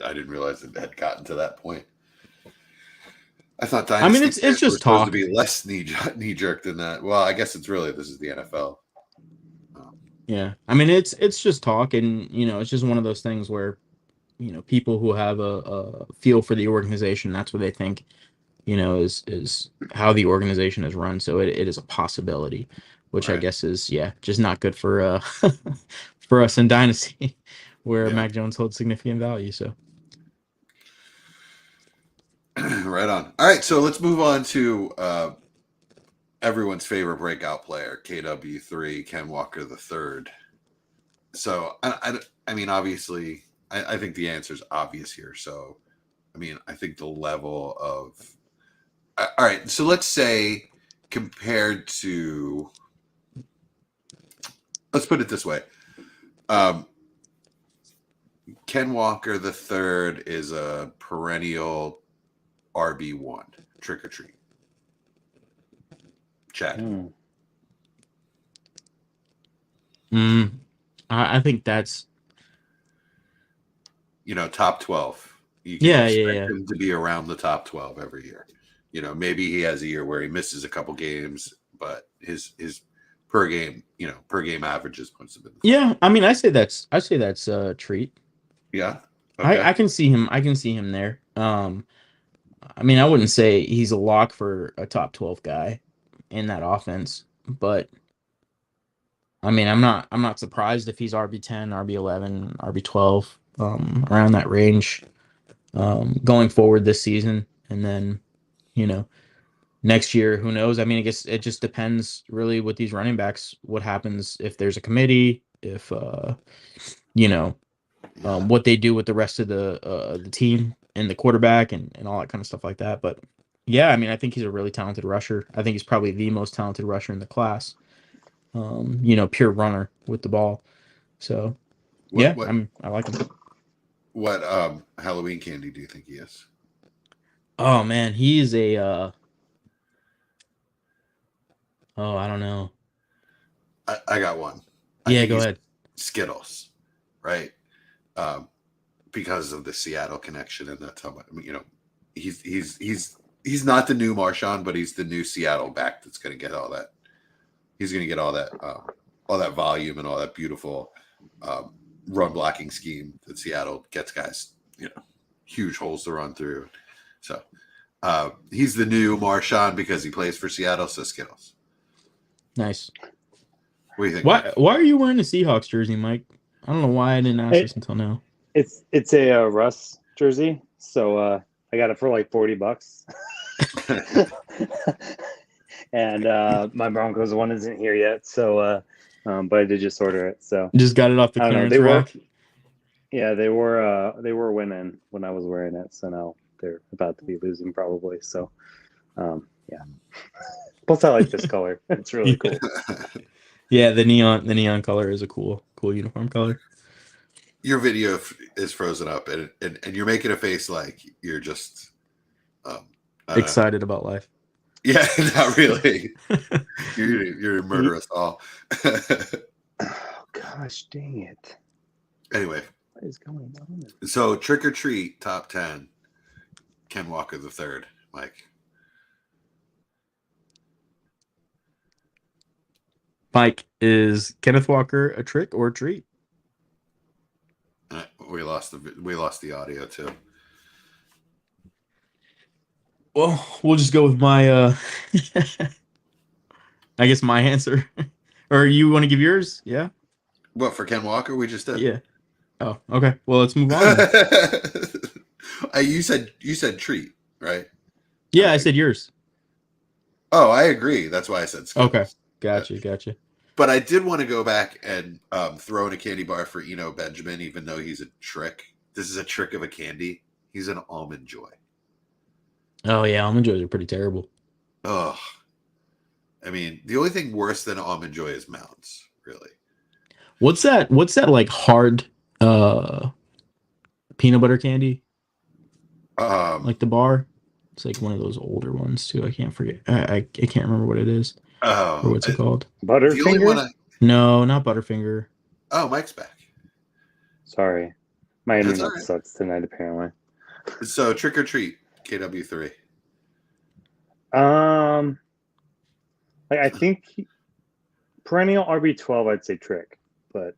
Speaker 1: I didn't realize it had gotten to that point. I thought Dynasty
Speaker 4: it's just talk
Speaker 1: to be less knee jerk than that. Well, I guess this is the NFL.
Speaker 4: Yeah, I mean it's just talk, and it's just one of those things where people who have a feel for the organization, that's what they think is how the organization is run. So it is a possibility, which I guess is just not good for for us in Dynasty where Mac Jones holds significant value. So
Speaker 1: right on. All right, so let's move on to everyone's favorite breakout player, KW3, Ken Walker III. So, I mean, obviously, I think the answer is obvious here. So, I mean, I think the level of... All right, so let's say compared to... Let's put it this way. Ken Walker III is a perennial RB1, trick or treat. Chad.
Speaker 4: I think that's
Speaker 1: top 12. You can expect him to be around the top 12 every year. Maybe he has a year where he misses a couple games, but his per game averages puts him in.
Speaker 4: Yeah, I mean, I say that's a treat.
Speaker 1: Yeah. Okay.
Speaker 4: I can see him there. I mean, I wouldn't say he's a lock for a top 12 guy in that offense, but I mean, I'm not surprised if he's RB10, RB11, RB12, around that range, going forward this season. And then, next year, who knows? I mean, I guess it just depends really with these running backs, what happens if there's a committee, if, what they do with the rest of the team and the quarterback and all that kind of stuff like that. But yeah, I mean, I think he's a really talented rusher. I think he's probably the most talented rusher in the class. Pure runner with the ball. So I like him.
Speaker 1: What Halloween candy do you think he is?
Speaker 4: Oh man, he is a I don't know.
Speaker 1: I got one.
Speaker 4: Go ahead.
Speaker 1: Skittles, right? Because of the Seattle connection, and that's how much, he's not the new Marshawn, but he's the new Seattle back that's going to get all that. He's going to get all that volume and all that beautiful run blocking scheme that Seattle gets guys, huge holes to run through. So he's the new Marshawn because he plays for Seattle. So Skittles.
Speaker 4: Nice.
Speaker 1: What do you think?
Speaker 4: Why are you wearing a Seahawks jersey, Mike? I don't know why I didn't ask this until now.
Speaker 2: It's a Russ jersey, so I got it for like $40. And my Broncos one isn't here yet, so but I did just order it. So
Speaker 4: just got it off the clearance rack.
Speaker 2: They were winning when I was wearing it, so now they're about to be losing probably. So yeah. Plus, I like this color. It's really cool.
Speaker 4: Yeah, the neon color is a cool uniform color.
Speaker 1: Your video is frozen up, and you're making a face like you're just
Speaker 4: excited about life.
Speaker 1: Yeah, not really. You're to murder us all.
Speaker 2: Oh gosh, dang it!
Speaker 1: Anyway,
Speaker 2: what is going on?
Speaker 1: So trick or treat top 10. Ken Walker III, Mike.
Speaker 4: Mike, is Kenneth Walker a trick or a treat?
Speaker 1: We lost the audio too.
Speaker 4: Well, we'll just go with my I guess my answer. Or you want to give yours? Yeah.
Speaker 1: What, for Ken Walker? We just did.
Speaker 4: Yeah. Oh, okay. Well, let's move on.
Speaker 1: You said treat, right?
Speaker 4: Yeah,
Speaker 1: Okay.
Speaker 4: I said yours.
Speaker 1: Oh, I agree. That's why I said Skittles.
Speaker 4: Okay. Gotcha.
Speaker 1: But I did want to go back and throw in a candy bar for Eno Benjamin, even though he's a trick. This is a trick of a candy. He's an Almond Joy.
Speaker 4: Oh yeah, Almond Joys are pretty terrible.
Speaker 1: Oh, I mean, the only thing worse than Almond Joy is Mounds, really.
Speaker 4: What's that like hard peanut butter candy? Like the bar? It's like one of those older ones too. I can't forget. I can't remember what it is.
Speaker 1: Oh,
Speaker 4: or what's it called?
Speaker 2: Butterfinger?
Speaker 1: The only one
Speaker 4: No, not Butterfinger.
Speaker 1: Oh, Mike's back.
Speaker 2: Sorry. My
Speaker 1: That's
Speaker 2: internet
Speaker 1: all right.
Speaker 2: sucks tonight, apparently.
Speaker 1: So, trick or treat, KW3.
Speaker 2: I think perennial RB12, I'd say trick, but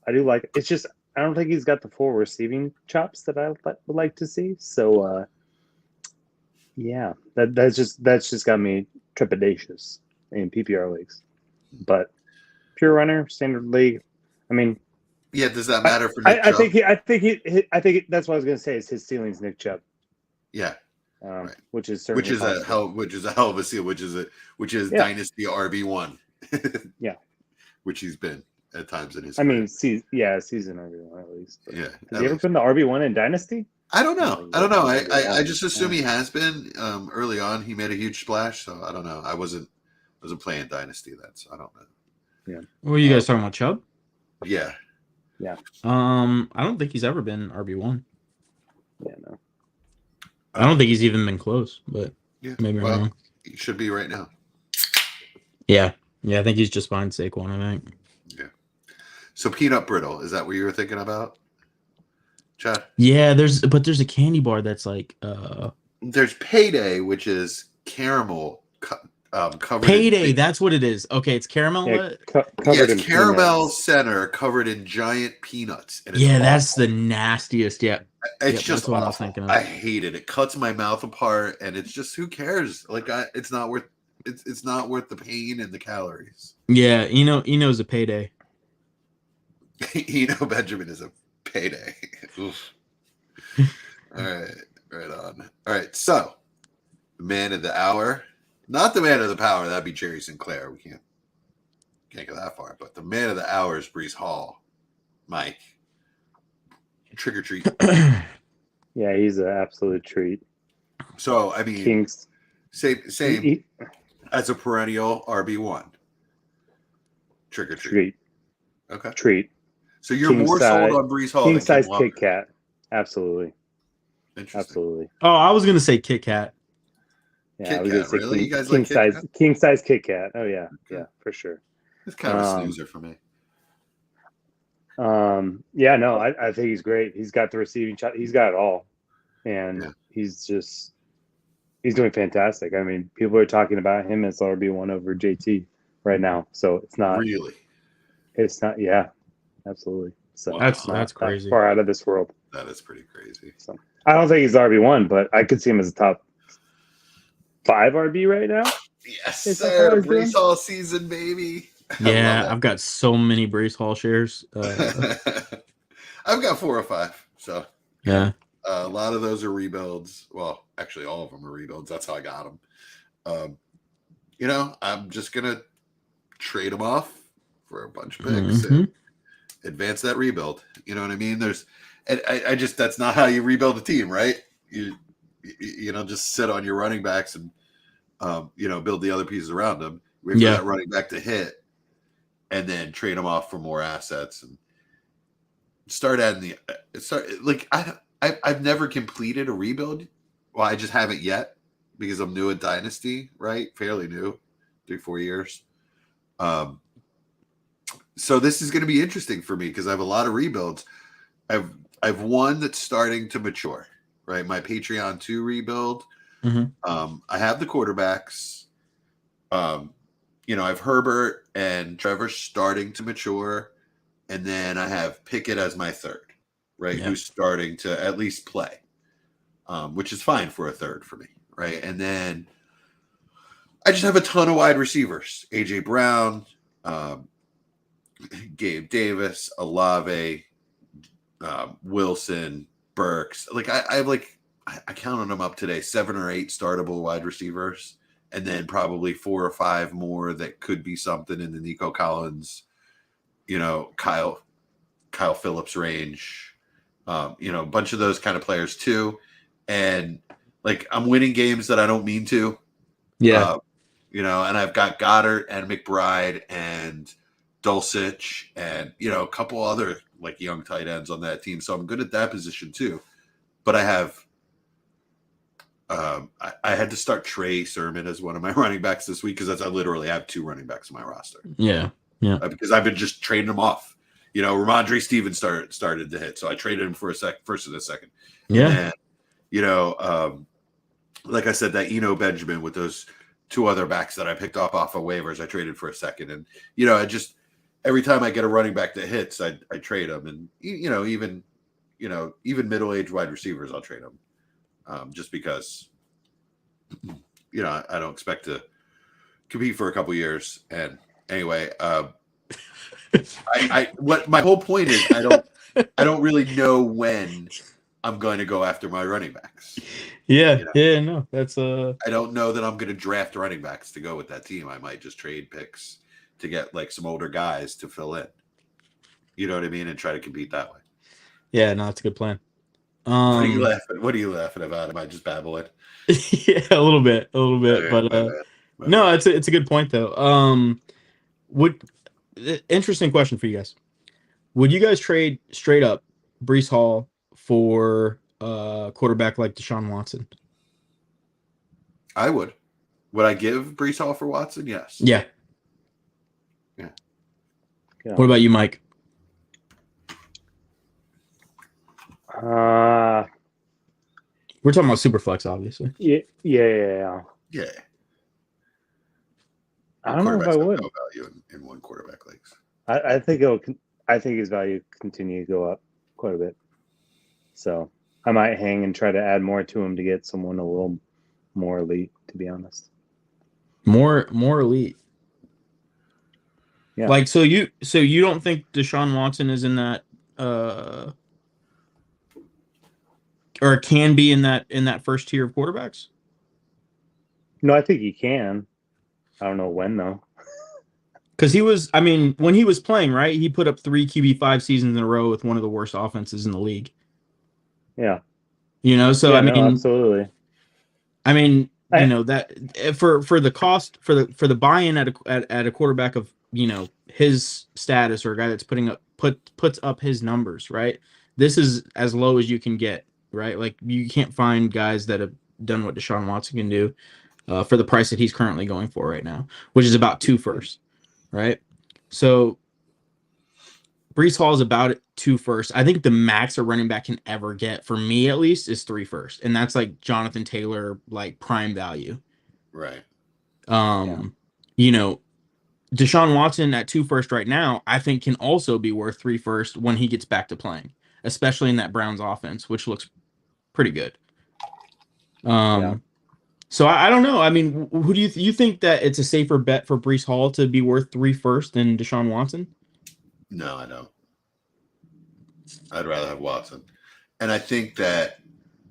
Speaker 2: I do like it's just I don't think he's got the full receiving chops that I would like to see. So, yeah, that's just got me trepidatious in PPR leagues. But pure runner, standard league, I mean,
Speaker 1: yeah. Does that matter for Nick
Speaker 2: I
Speaker 1: Chubb?
Speaker 2: think that's what I was gonna say. Is his ceiling's Nick Chubb?
Speaker 1: Yeah.
Speaker 2: Right. Which is
Speaker 1: a hell of a seal, which is Dynasty RB1.
Speaker 2: Yeah.
Speaker 1: Which he's been at times in his
Speaker 2: I
Speaker 1: career.
Speaker 2: mean, season RB1 at least. But
Speaker 1: Yeah.
Speaker 2: has he ever been the RB1 in Dynasty?
Speaker 1: I don't know. I just assume he has been. Early on, he made a huge splash, so I don't know. I wasn't playing Dynasty then, so I don't know.
Speaker 2: Yeah.
Speaker 4: What are you guys talking about, Chubb?
Speaker 1: Yeah.
Speaker 2: Yeah.
Speaker 4: I don't think he's ever been RB1.
Speaker 2: Yeah, no.
Speaker 4: I don't think he's even been close, but
Speaker 1: Yeah.
Speaker 4: maybe I'm
Speaker 1: Well,
Speaker 4: wrong.
Speaker 1: he should be right now.
Speaker 4: Yeah. I think he's just behind Saquon, I think.
Speaker 1: Yeah. So peanut brittle, is that what you were thinking about, Chad?
Speaker 4: Yeah, there's a candy bar that's like
Speaker 1: There's Payday, which is caramel covered.
Speaker 4: Payday, that's what it is. Okay, it's caramel.
Speaker 2: Yeah,
Speaker 1: Yes,
Speaker 2: in
Speaker 1: caramel
Speaker 2: peanuts.
Speaker 1: center covered in giant peanuts. And it's
Speaker 4: Yeah,
Speaker 1: awful.
Speaker 4: that's the nastiest. Yeah.
Speaker 1: It's
Speaker 4: Yep,
Speaker 1: just
Speaker 4: that's what I was
Speaker 1: awful.
Speaker 4: thinking of.
Speaker 1: I hate it. It cuts my mouth apart, and it's just who cares? Like, it's not worth. It's not worth the pain and the calories.
Speaker 4: Yeah, Eno's a payday.
Speaker 1: Eno Benjamin is a payday. Oof. All right, right on. All right, so the man of the hour, not the man of the power. That'd be Jerry Sinclair. We can't go that far. But the man of the hour is Breece Hall. Mike, trick or treat.
Speaker 2: Yeah, he's an absolute treat.
Speaker 1: So I mean,
Speaker 2: Kings.
Speaker 1: same as a perennial RB1. Trick or treat.
Speaker 2: Treat.
Speaker 1: Okay.
Speaker 2: Treat.
Speaker 1: So you're more sold on Breece Hall
Speaker 2: King
Speaker 1: than
Speaker 2: size
Speaker 1: Ken Walker.
Speaker 2: Kit Kat. Absolutely.
Speaker 1: Interesting.
Speaker 2: Absolutely.
Speaker 4: Oh, I was gonna say Kit Kat.
Speaker 2: Yeah,
Speaker 1: Kit
Speaker 2: I was
Speaker 1: Kat,
Speaker 2: gonna say
Speaker 1: really?
Speaker 2: king,
Speaker 1: You guys
Speaker 2: king
Speaker 1: like Kit
Speaker 2: size
Speaker 1: Kat?
Speaker 2: king size Kit Kat. Oh yeah,
Speaker 1: Okay.
Speaker 2: yeah, for sure.
Speaker 1: It's kind of a snoozer for me.
Speaker 2: Yeah, no, I think he's great. He's got the receiving shot. He's got it all, and
Speaker 1: Yeah.
Speaker 2: he's doing fantastic. I mean, people are talking about him as RB1 over JT right now. So it's not.
Speaker 1: Really?
Speaker 2: It's not. Yeah, absolutely. So
Speaker 1: Wow.
Speaker 2: it's not
Speaker 4: That's
Speaker 2: that
Speaker 4: crazy.
Speaker 2: far out of this world.
Speaker 1: That is pretty crazy.
Speaker 2: So I don't think he's RB1, but I could see him as a top 5 RB right now.
Speaker 1: Yes,
Speaker 2: Is that
Speaker 1: sir.
Speaker 2: how he's
Speaker 1: Breece
Speaker 2: doing?
Speaker 1: Hall season, baby.
Speaker 4: Yeah,
Speaker 1: I
Speaker 4: I've got so many Breece Hall shares.
Speaker 1: love it. I've got 4 or 5. So
Speaker 4: Yeah.
Speaker 1: a lot of those are rebuilds. Well, actually, all of them are rebuilds. That's how I got them. I'm just gonna trade them off for a bunch of picks and advance that rebuild. You know what I mean? I just that's not how you rebuild a team, right? You just sit on your running backs and build the other pieces around them. Wait for that running back to hit, and then trade them off for more assets and start adding I've never completed a rebuild. Well, I just haven't yet because I'm new at Dynasty, right? Fairly new, 3-4 years. So this is going to be interesting for me because I have a lot of rebuilds. I've one that's starting to mature, right? My Patreon 2 rebuild.
Speaker 4: Mm-hmm.
Speaker 1: I have the quarterbacks. I have Herbert and Trevor starting to mature, and then I have Pickett as my third, right?
Speaker 4: Yeah.
Speaker 1: Who's starting to at least play, which is fine for a third for me, right? And then I just have a ton of wide receivers: AJ Brown, Gabe Davis, Olave, Wilson, Burks. Like I have I counted them up today, 7 or 8 startable wide receivers, and then probably 4 or 5 more that could be something in the Nico Collins, Kyle Phillips range, a bunch of those kind of players too. And I'm winning games that I don't mean to.
Speaker 4: Yeah.
Speaker 1: And I've got Goddard and McBride and Dulcich and, a couple other young tight ends on that team. So I'm good at that position too. But I have, I had to start Trey Sermon as one of my running backs this week because I literally have 2 running backs in my roster.
Speaker 4: Yeah. Yeah.
Speaker 1: Because I've been just trading them off. Ramondre Stevens started to hit. So I traded him for first and a second.
Speaker 4: Yeah.
Speaker 1: And, like I said, that Benjamin with those 2 other backs that I picked off of waivers, I traded for a second. And, I just, every time I get a running back that hits, I trade them. And, even middle-aged wide receivers, I'll trade them. Just because, I don't expect to compete for a couple years. And anyway, what my whole point is, I don't really know when I'm going to go after my running backs.
Speaker 3: Yeah. Yeah. No, that's
Speaker 1: I don't know that I'm going to draft running backs to go with that team. I might just trade picks to get some older guys to fill in. You know what I mean? And try to compete that way.
Speaker 3: Yeah. No, that's a good plan.
Speaker 1: What are you laughing about? Am I just babbling?
Speaker 3: Yeah, a little bit,
Speaker 1: Okay,
Speaker 3: but
Speaker 1: my
Speaker 3: no,
Speaker 1: bad.
Speaker 3: it's a good point though. Interesting question for you guys. Would you guys trade straight up Breece Hall for a quarterback like Deshaun Watson?
Speaker 1: I would. Would I give Breece Hall for Watson? Yes.
Speaker 3: Yeah.
Speaker 1: Yeah.
Speaker 3: What about you, Mike? We're talking about Superflex, obviously.
Speaker 2: Yeah.
Speaker 1: Yeah.
Speaker 2: I don't know if I would.
Speaker 1: No value in one quarterback leagues.
Speaker 2: I think his value continue to go up quite a bit. So I might hang and try to add more to him to get someone a little more elite, to be honest.
Speaker 4: More elite.
Speaker 2: Yeah.
Speaker 4: So you don't think Deshaun Watson is in that or can be in that first tier of quarterbacks?
Speaker 2: No, I think he can. I don't know when though.
Speaker 4: Because when he was playing, right, he put up 3 QB5 seasons in a row with one of the worst offenses in the league.
Speaker 2: Yeah.
Speaker 4: So
Speaker 2: yeah, no, absolutely.
Speaker 4: That for the cost for the buy-in at a quarterback of his status or a guy that's puts up his numbers, right? This is as low as you can get, right? You can't find guys that have done what Deshaun Watson can do for the price that he's currently going for right now, which is about 2 firsts, right? So Breece Hall is about 2 firsts. I think the max a running back can ever get, for me at least, is 3 firsts, and that's Jonathan Taylor prime value,
Speaker 1: right?
Speaker 4: Deshaun Watson at 2 firsts right now, I think can also be worth 3 firsts when he gets back to playing, especially in that Browns offense, which looks pretty good. So I don't know. Who do you think that it's a safer bet for Breece Hall to be worth 3 firsts than Deshaun Watson?
Speaker 1: No, I don't. I'd rather have Watson. And I think that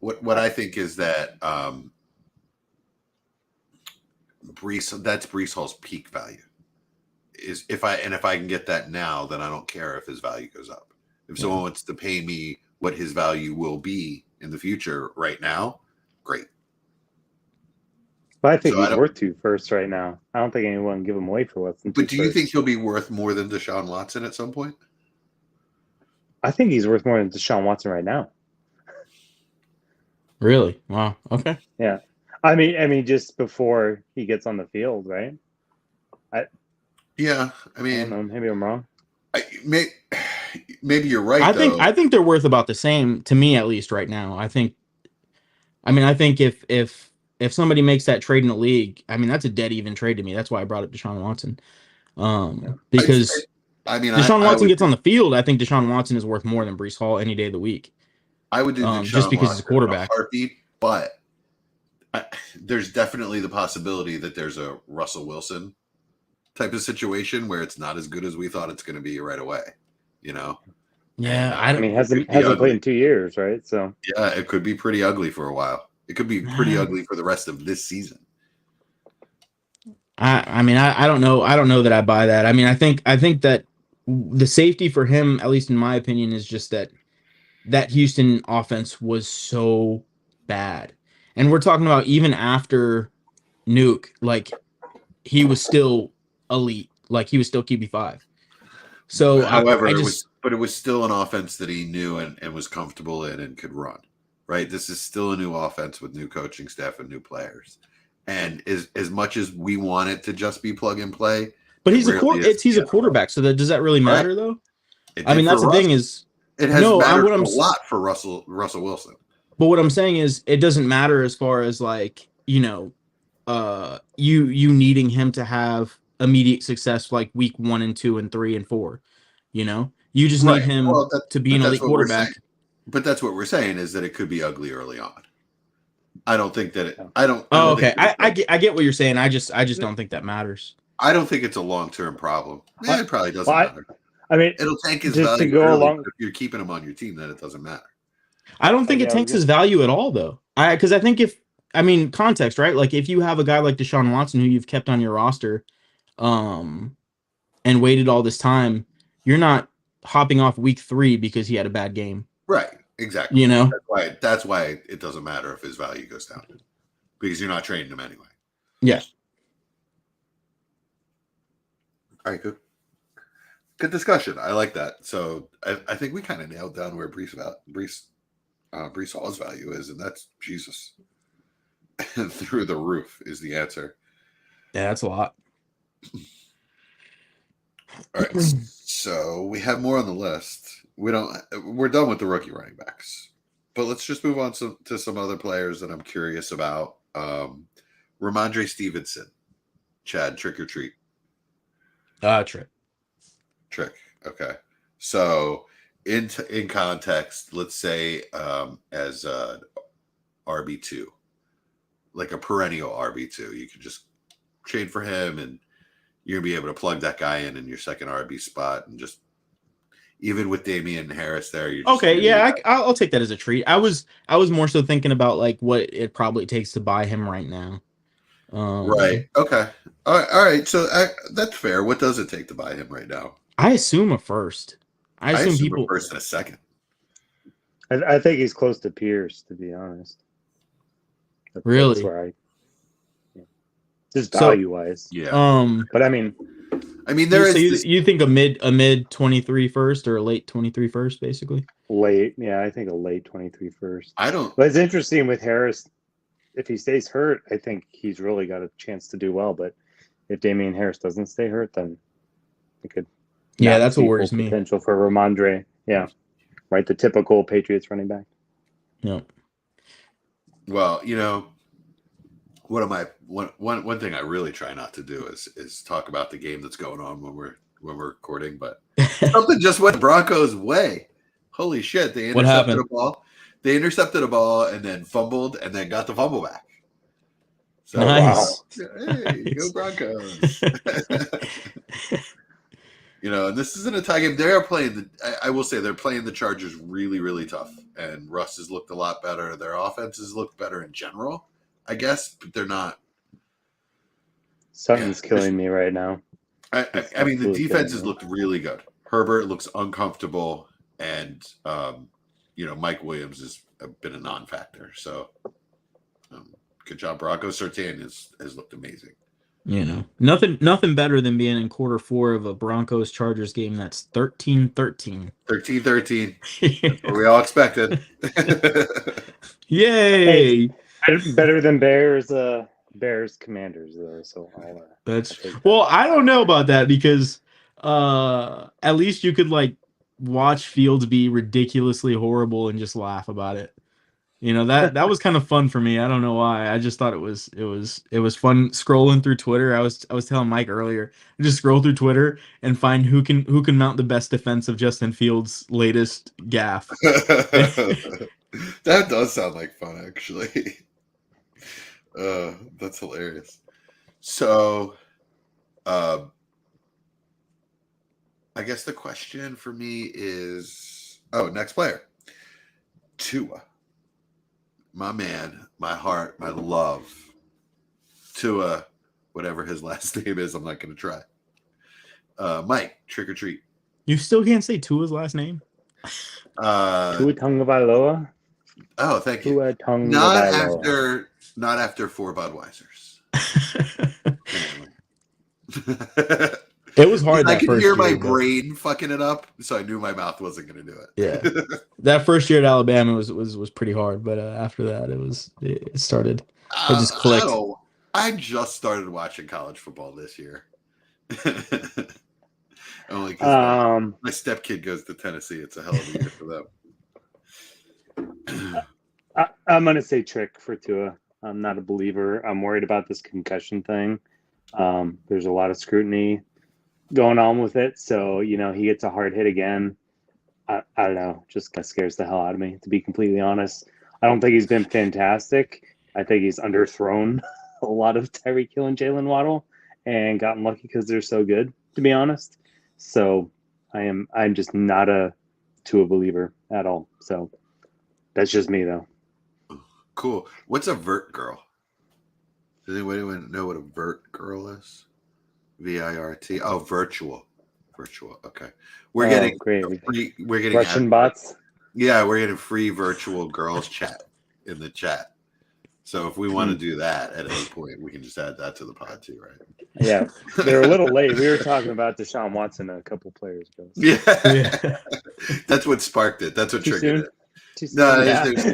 Speaker 1: what I think is that that's Breece Hall's peak value. Is if I can get that now, then I don't care if his value goes up. If someone wants to pay me what his value will be in the future right now, great.
Speaker 2: But I think he's worth 2 firsts right now. I don't think anyone can give him away for less than 2
Speaker 1: But do you think he'll be worth more than Deshaun Watson at some point?
Speaker 2: I think he's worth more than Deshaun Watson right now.
Speaker 4: Really? Wow. Okay.
Speaker 2: Yeah. I mean, just before he gets on the field, right? I don't know. Maybe I'm wrong.
Speaker 1: Maybe you're right.
Speaker 4: I think they're worth about the same, to me at least right now. I think if if somebody makes that trade in the league, I mean, that's a dead even trade to me. That's why I brought up Deshaun Watson. Because
Speaker 1: I mean,
Speaker 4: Deshaun
Speaker 1: I
Speaker 4: Watson
Speaker 1: would
Speaker 4: gets on the field, I think Deshaun Watson is worth more than Breece Hall any day of the week.
Speaker 1: I would do Deshaun
Speaker 4: just because he's a
Speaker 1: Watson in
Speaker 4: quarterback.
Speaker 1: heartbeat, but there's definitely the possibility that there's a Russell Wilson type of situation where it's not as good as we thought it's going to be right away. You know?
Speaker 4: Yeah,
Speaker 1: And,
Speaker 4: I don't.
Speaker 2: I mean, hasn't played in 2 years, right? So
Speaker 1: yeah, it could be pretty ugly for a while. It could be pretty ugly for the rest of this season.
Speaker 4: I mean, I don't know. I don't know that I buy that. I mean, I think that the safety for him, at least in my opinion, is just that Houston offense was so bad. And we're talking about even after Nuke, like he was still elite. Like he was still QB5. So
Speaker 1: however,
Speaker 4: I
Speaker 1: it was still an offense that he knew and was comfortable in and could run. Right? This is still a new offense with new coaching staff and new players. And as much as we want it to just be plug and play,
Speaker 4: but he's a quarterback. So does that really matter though? I mean, that's the thing is
Speaker 1: it has mattered a lot for Russell Wilson.
Speaker 4: But what I'm saying is it doesn't matter as far as like, you needing him to have immediate success like week 1 and 2 and 3 and 4. You just need him to be an elite quarterback.
Speaker 1: But that's what we're saying is that it could be ugly early on. I don't think that it.
Speaker 4: Okay. I get what you're saying. I just don't think that matters.
Speaker 1: I don't think it's a long-term problem. It probably doesn't matter.
Speaker 2: I mean,
Speaker 1: it'll tank his value early, if you're keeping him on your team, then it doesn't matter.
Speaker 4: I don't think it tanks his value at all, though. Because I think context, right? Like if you have a guy like Deshaun Watson who you've kept on your roster, and waited all this time, you're not hopping off week 3 because he had a bad game.
Speaker 1: Right. Exactly. That's why it doesn't matter if his value goes down because you're not trading him anyway.
Speaker 4: Yeah.
Speaker 1: All right. Good discussion. I like that. So I think we kind of nailed down where Breece Hall's value is, and that's Jesus. Through the roof is the answer.
Speaker 4: Yeah, that's a lot.
Speaker 1: All right. So we have more on the list. We're done with the rookie running backs, but let's just move on to some other players that I'm curious about. Ramondre Stevenson, Chad, trick or treat? Trick. Okay. So in context, let's say as RB2, like a perennial RB2, you can just trade for him and you're gonna be able to plug that guy in your second RB spot and just. Even with Damien Harris there, you're just
Speaker 4: I'll take that as a treat. I was more so thinking about like what it probably takes to buy him right now.
Speaker 1: Right. Okay. All right. So that's fair. What does it take to buy him right now?
Speaker 4: I assume a first. I assume people
Speaker 1: a first and a second.
Speaker 2: I think he's close to Pierce, to be honest.
Speaker 4: Really?
Speaker 2: That's where just value wise.
Speaker 1: Yeah.
Speaker 2: But I mean,
Speaker 4: you think a mid 23 first or a late 23 first, basically?
Speaker 2: Late, yeah, I think a late 23 first.
Speaker 1: But
Speaker 2: it's interesting with Harris. If he stays hurt, I think he's really got a chance to do well. But if Damien Harris doesn't stay hurt, then it could.
Speaker 4: Yeah, that's what worries me.
Speaker 2: Potential for Ramondre. Yeah, right. The typical Patriots running back.
Speaker 4: Yeah.
Speaker 1: Well, one thing I really try not to do is talk about the game that's going on when we're recording, but something just went Broncos' way. Holy shit! They intercepted a ball. They intercepted a ball and then fumbled and then got the fumble back. So,
Speaker 4: nice.
Speaker 1: Wow. Hey, go Broncos! And this isn't a tie game. They are playing I will say they're playing the Chargers really, really tough, and Russ has looked a lot better. Their offenses look better in general. I guess, but they're not.
Speaker 2: Something's killing me right now.
Speaker 1: I mean, the defense has looked really good. Herbert looks uncomfortable, and Mike Williams has been a non-factor. So, good job, Broncos. Surtain has looked amazing.
Speaker 4: Nothing better than being in quarter 4 of a Broncos Chargers game that's 13-13.
Speaker 1: 13-13. That's what we all expected.
Speaker 4: Yay!
Speaker 2: Hey, better than Bears Commanders though. So
Speaker 4: I don't know about that because at least you could like watch Fields be ridiculously horrible and just laugh about it. You know, that was kind of fun for me. I don't know why. I just thought it was fun scrolling through Twitter. I was telling Mike earlier, just scroll through Twitter and find who can mount the best defense of Justin Fields' latest gaffe.
Speaker 1: That does sound like fun, actually. That's hilarious. So, I guess the question for me is, next player, Tua. My man, my heart, my love. Tua, whatever his last name is, I'm not going to try. Mike, trick or treat.
Speaker 4: You still can't say Tua's last name?
Speaker 2: Tua Tagovailoa.
Speaker 1: Oh, thank you.
Speaker 2: Tua Tagovailoa.
Speaker 1: Not after 4 Budweisers.
Speaker 4: It was hard.
Speaker 1: I
Speaker 4: that
Speaker 1: could
Speaker 4: first
Speaker 1: hear
Speaker 4: year,
Speaker 1: my
Speaker 4: but-
Speaker 1: brain fucking it up, so I knew my mouth wasn't going to do it.
Speaker 4: Yeah, that first year at Alabama was pretty hard, but after that it started. It just clicked.
Speaker 1: I just started watching college football this year. Only because my stepkid goes to Tennessee. It's a hell of a year for them.
Speaker 2: I'm going to say trick for Tua. I'm not a believer. I'm worried about this concussion thing. There's a lot of scrutiny going on with it. So, he gets a hard hit again. I don't know. Just kind of scares the hell out of me, to be completely honest. I don't think he's been fantastic. I think he's underthrown a lot of Tyreek Hill and Jalen Waddle and gotten lucky because they're so good, to be honest. So I'm just not a Tua believer at all. So that's just me, though.
Speaker 1: Cool. What's a vert girl? Does anyone know what a vert girl is? VIRT. Oh, virtual. Okay. We're getting
Speaker 2: great.
Speaker 1: We're getting
Speaker 2: Russian bots.
Speaker 1: Yeah, we're getting free virtual girls chat in the chat. So if we want to do that at any point, we can just add that to the pod too, right?
Speaker 2: Yeah, they're a little late. We were talking about Deshaun Watson a couple players ago. So.
Speaker 1: Yeah. That's what sparked it. That's what triggered it. No, there's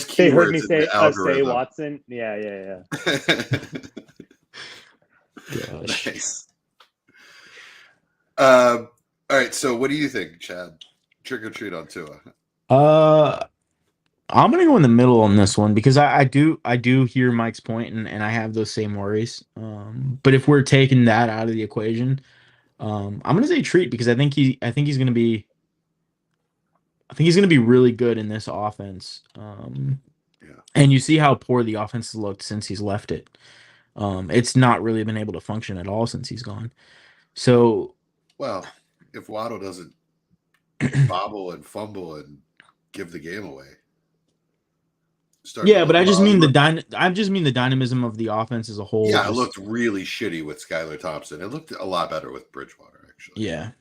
Speaker 1: keywords.
Speaker 2: They heard me
Speaker 1: in
Speaker 2: say,
Speaker 1: the algorithm.
Speaker 2: say Watson. Yeah.
Speaker 4: Gosh.
Speaker 1: Nice. All right. So, what do you think, Chad? Trick or treat on Tua?
Speaker 4: I'm gonna go in the middle on this one because I do hear Mike's point and I have those same worries. But if we're taking that out of the equation, I'm gonna say treat because I think he's gonna be really good in this offense. And you see how poor the offense has looked since he's left it. It's not really been able to function at all since he's gone. So,
Speaker 1: well, if Waddle doesn't bobble and fumble and give the game away,
Speaker 4: but I just mean the dynamism of the offense as a whole.
Speaker 1: Yeah, it looked really shitty with Skylar Thompson. It looked a lot better with Bridgewater, actually.
Speaker 4: Yeah.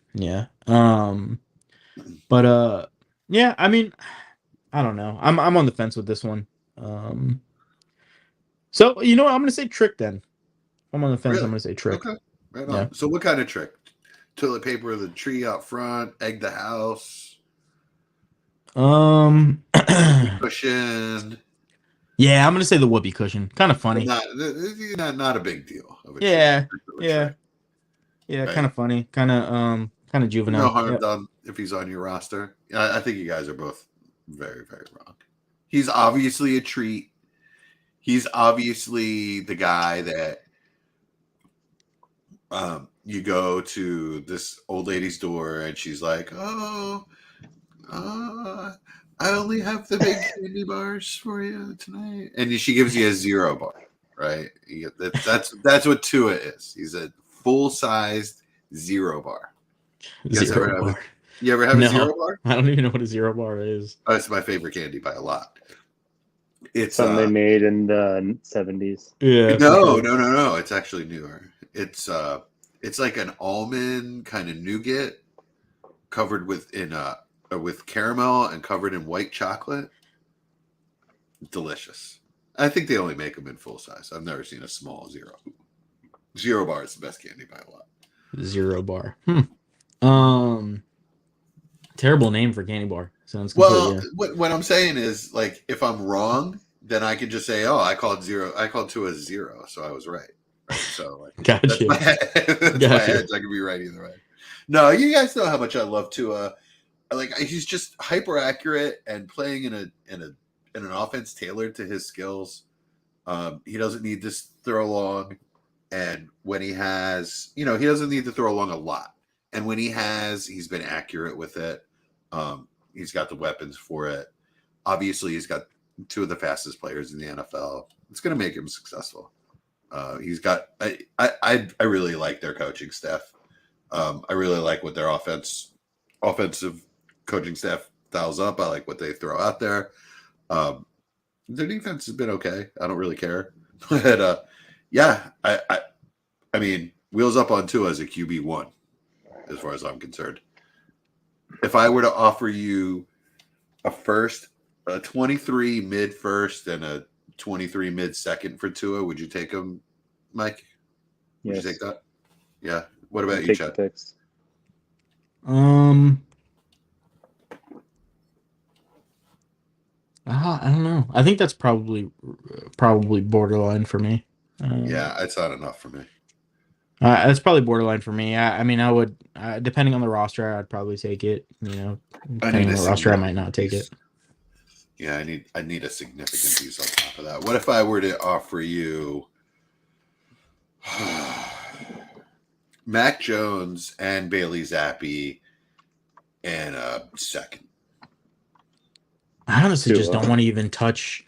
Speaker 4: But yeah, I mean, I don't know. I'm on the fence with this one. So you know what? I'm gonna say trick then. I'm on the fence.
Speaker 1: Really?
Speaker 4: I'm gonna say trick.
Speaker 1: Okay, right on. Yeah. So what kind of trick? Toilet paper the tree out front, egg the house. Cushion.
Speaker 4: Yeah, I'm gonna say the whoopee cushion. Kind of funny.
Speaker 1: Not a big deal.
Speaker 4: Yeah. Kind of funny. Kind of juvenile.
Speaker 1: No harm done if he's on your roster. I think you guys are both very, very wrong. He's obviously a treat. He's obviously the guy that you go to this old lady's door and she's like, I only have the big candy bars for you tonight. And she gives you a 0 bar, right? That's what Tua is. He's a full-sized 0 bar. You ever have a 0 bar?
Speaker 4: I don't even know what a 0 bar is.
Speaker 1: Oh, it's my favorite candy by a lot. It's
Speaker 2: something they made in the 70s.
Speaker 4: Yeah.
Speaker 1: No. It's actually newer. It's like an almond kind of nougat covered with caramel and covered in white chocolate. Delicious. I think they only make them in full size. I've never seen a small 0. 0 bar is the best candy by a lot.
Speaker 4: 0 bar. Terrible name for candy bar. Sounds
Speaker 1: what I'm saying is, like, if I'm wrong, then I can just say, I called Tua a 0, so I was right. So, like,
Speaker 4: gotcha.
Speaker 1: That's my edge. I could be right either way. No, you guys know how much I love Tua. Like, he's just hyper accurate and playing in a in an offense tailored to his skills. He doesn't need to throw long. And when he has, he doesn't need to throw long a lot. And when he has, he's been accurate with it. He's got the weapons for it. Obviously, he's got two of the fastest players in the NFL. It's going to make him successful. He's got. I really like their coaching staff. I really like what their offensive coaching staff dials up. I like what they throw out there. Their defense has been okay. I don't really care, but yeah, I mean, wheels up on Tua as a QB1, as far as I'm concerned. If I were to offer you a 23 mid first, and a 23 mid second for Tua, would you take him, Mike? Would you take that? Yeah. What about you, Chad?
Speaker 4: I don't know. I think that's probably borderline for me.
Speaker 1: Yeah, it's not enough for me.
Speaker 4: That's probably borderline for me. I mean, I would, depending on the roster, I'd probably take it. Depending on the roster, I might not take it.
Speaker 1: Yeah, I need a significant piece on top of that. What if I were to offer you Mac Jones and Bailey Zappi and a second?
Speaker 4: I honestly just don't want to even touch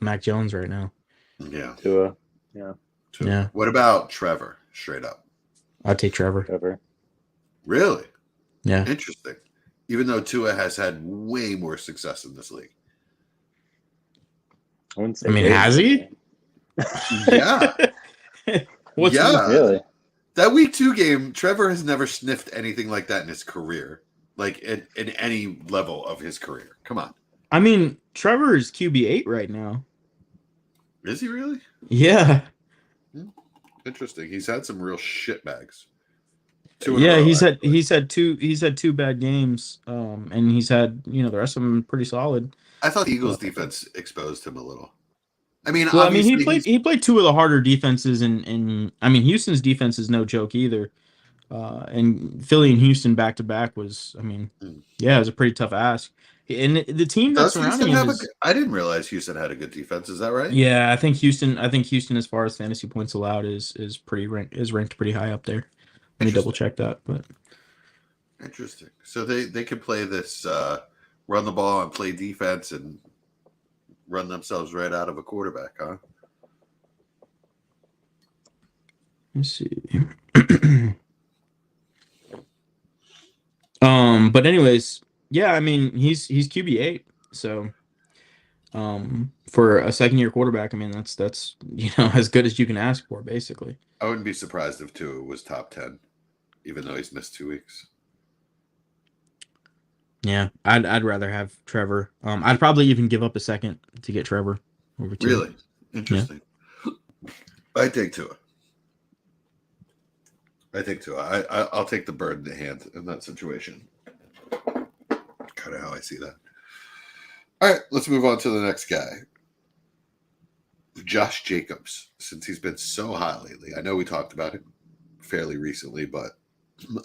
Speaker 4: Mac Jones right now.
Speaker 1: Yeah.
Speaker 2: Tua. Yeah.
Speaker 4: Yeah.
Speaker 1: What about Trevor? Straight up.
Speaker 4: I'd take Trevor.
Speaker 1: Really?
Speaker 4: Yeah.
Speaker 1: Interesting. Even though Tua has had way more success in this league.
Speaker 4: I mean, has he?
Speaker 1: Yeah.
Speaker 2: Really?
Speaker 1: That week 2 game, Trevor has never sniffed anything like that in his career. Like in any level of his career. Come on.
Speaker 4: I mean, Trevor is QB8 right now.
Speaker 1: Is he really?
Speaker 4: Yeah.
Speaker 1: Interesting. He's had some real shit bags.
Speaker 4: Yeah, he's had two bad games. And he's had, the rest of them pretty solid.
Speaker 1: I thought the Eagles defense exposed him a little. I mean,
Speaker 4: well, he played two of the harder defenses, and I mean, Houston's defense is no joke either. And Philly and Houston back to back was, it was a pretty tough ask. And the team that's surrounding him
Speaker 1: I didn't realize Houston had a good defense. Is that right?
Speaker 4: Yeah, I think Houston, as far as fantasy points allowed, is ranked pretty high up there. Let me double check that. But
Speaker 1: interesting. So they can play this run the ball and play defense and run themselves right out of a quarterback, huh?
Speaker 4: Let's see. But anyways, yeah, I mean, he's QB8, so for a second-year quarterback, I mean, that's as good as you can ask for, basically.
Speaker 1: I wouldn't be surprised if Tua was top 10, even though he's missed 2 weeks.
Speaker 4: Yeah, I'd rather have Trevor. I'd probably even give up a second to get Trevor over Tua.
Speaker 1: Really? Interesting. Yeah. I take Tua. I'll take the bird in the hand in that situation. Kind of how I see that. All right, let's move on to the next guy. Josh Jacobs, since he's been so hot lately. I know we talked about him fairly recently, but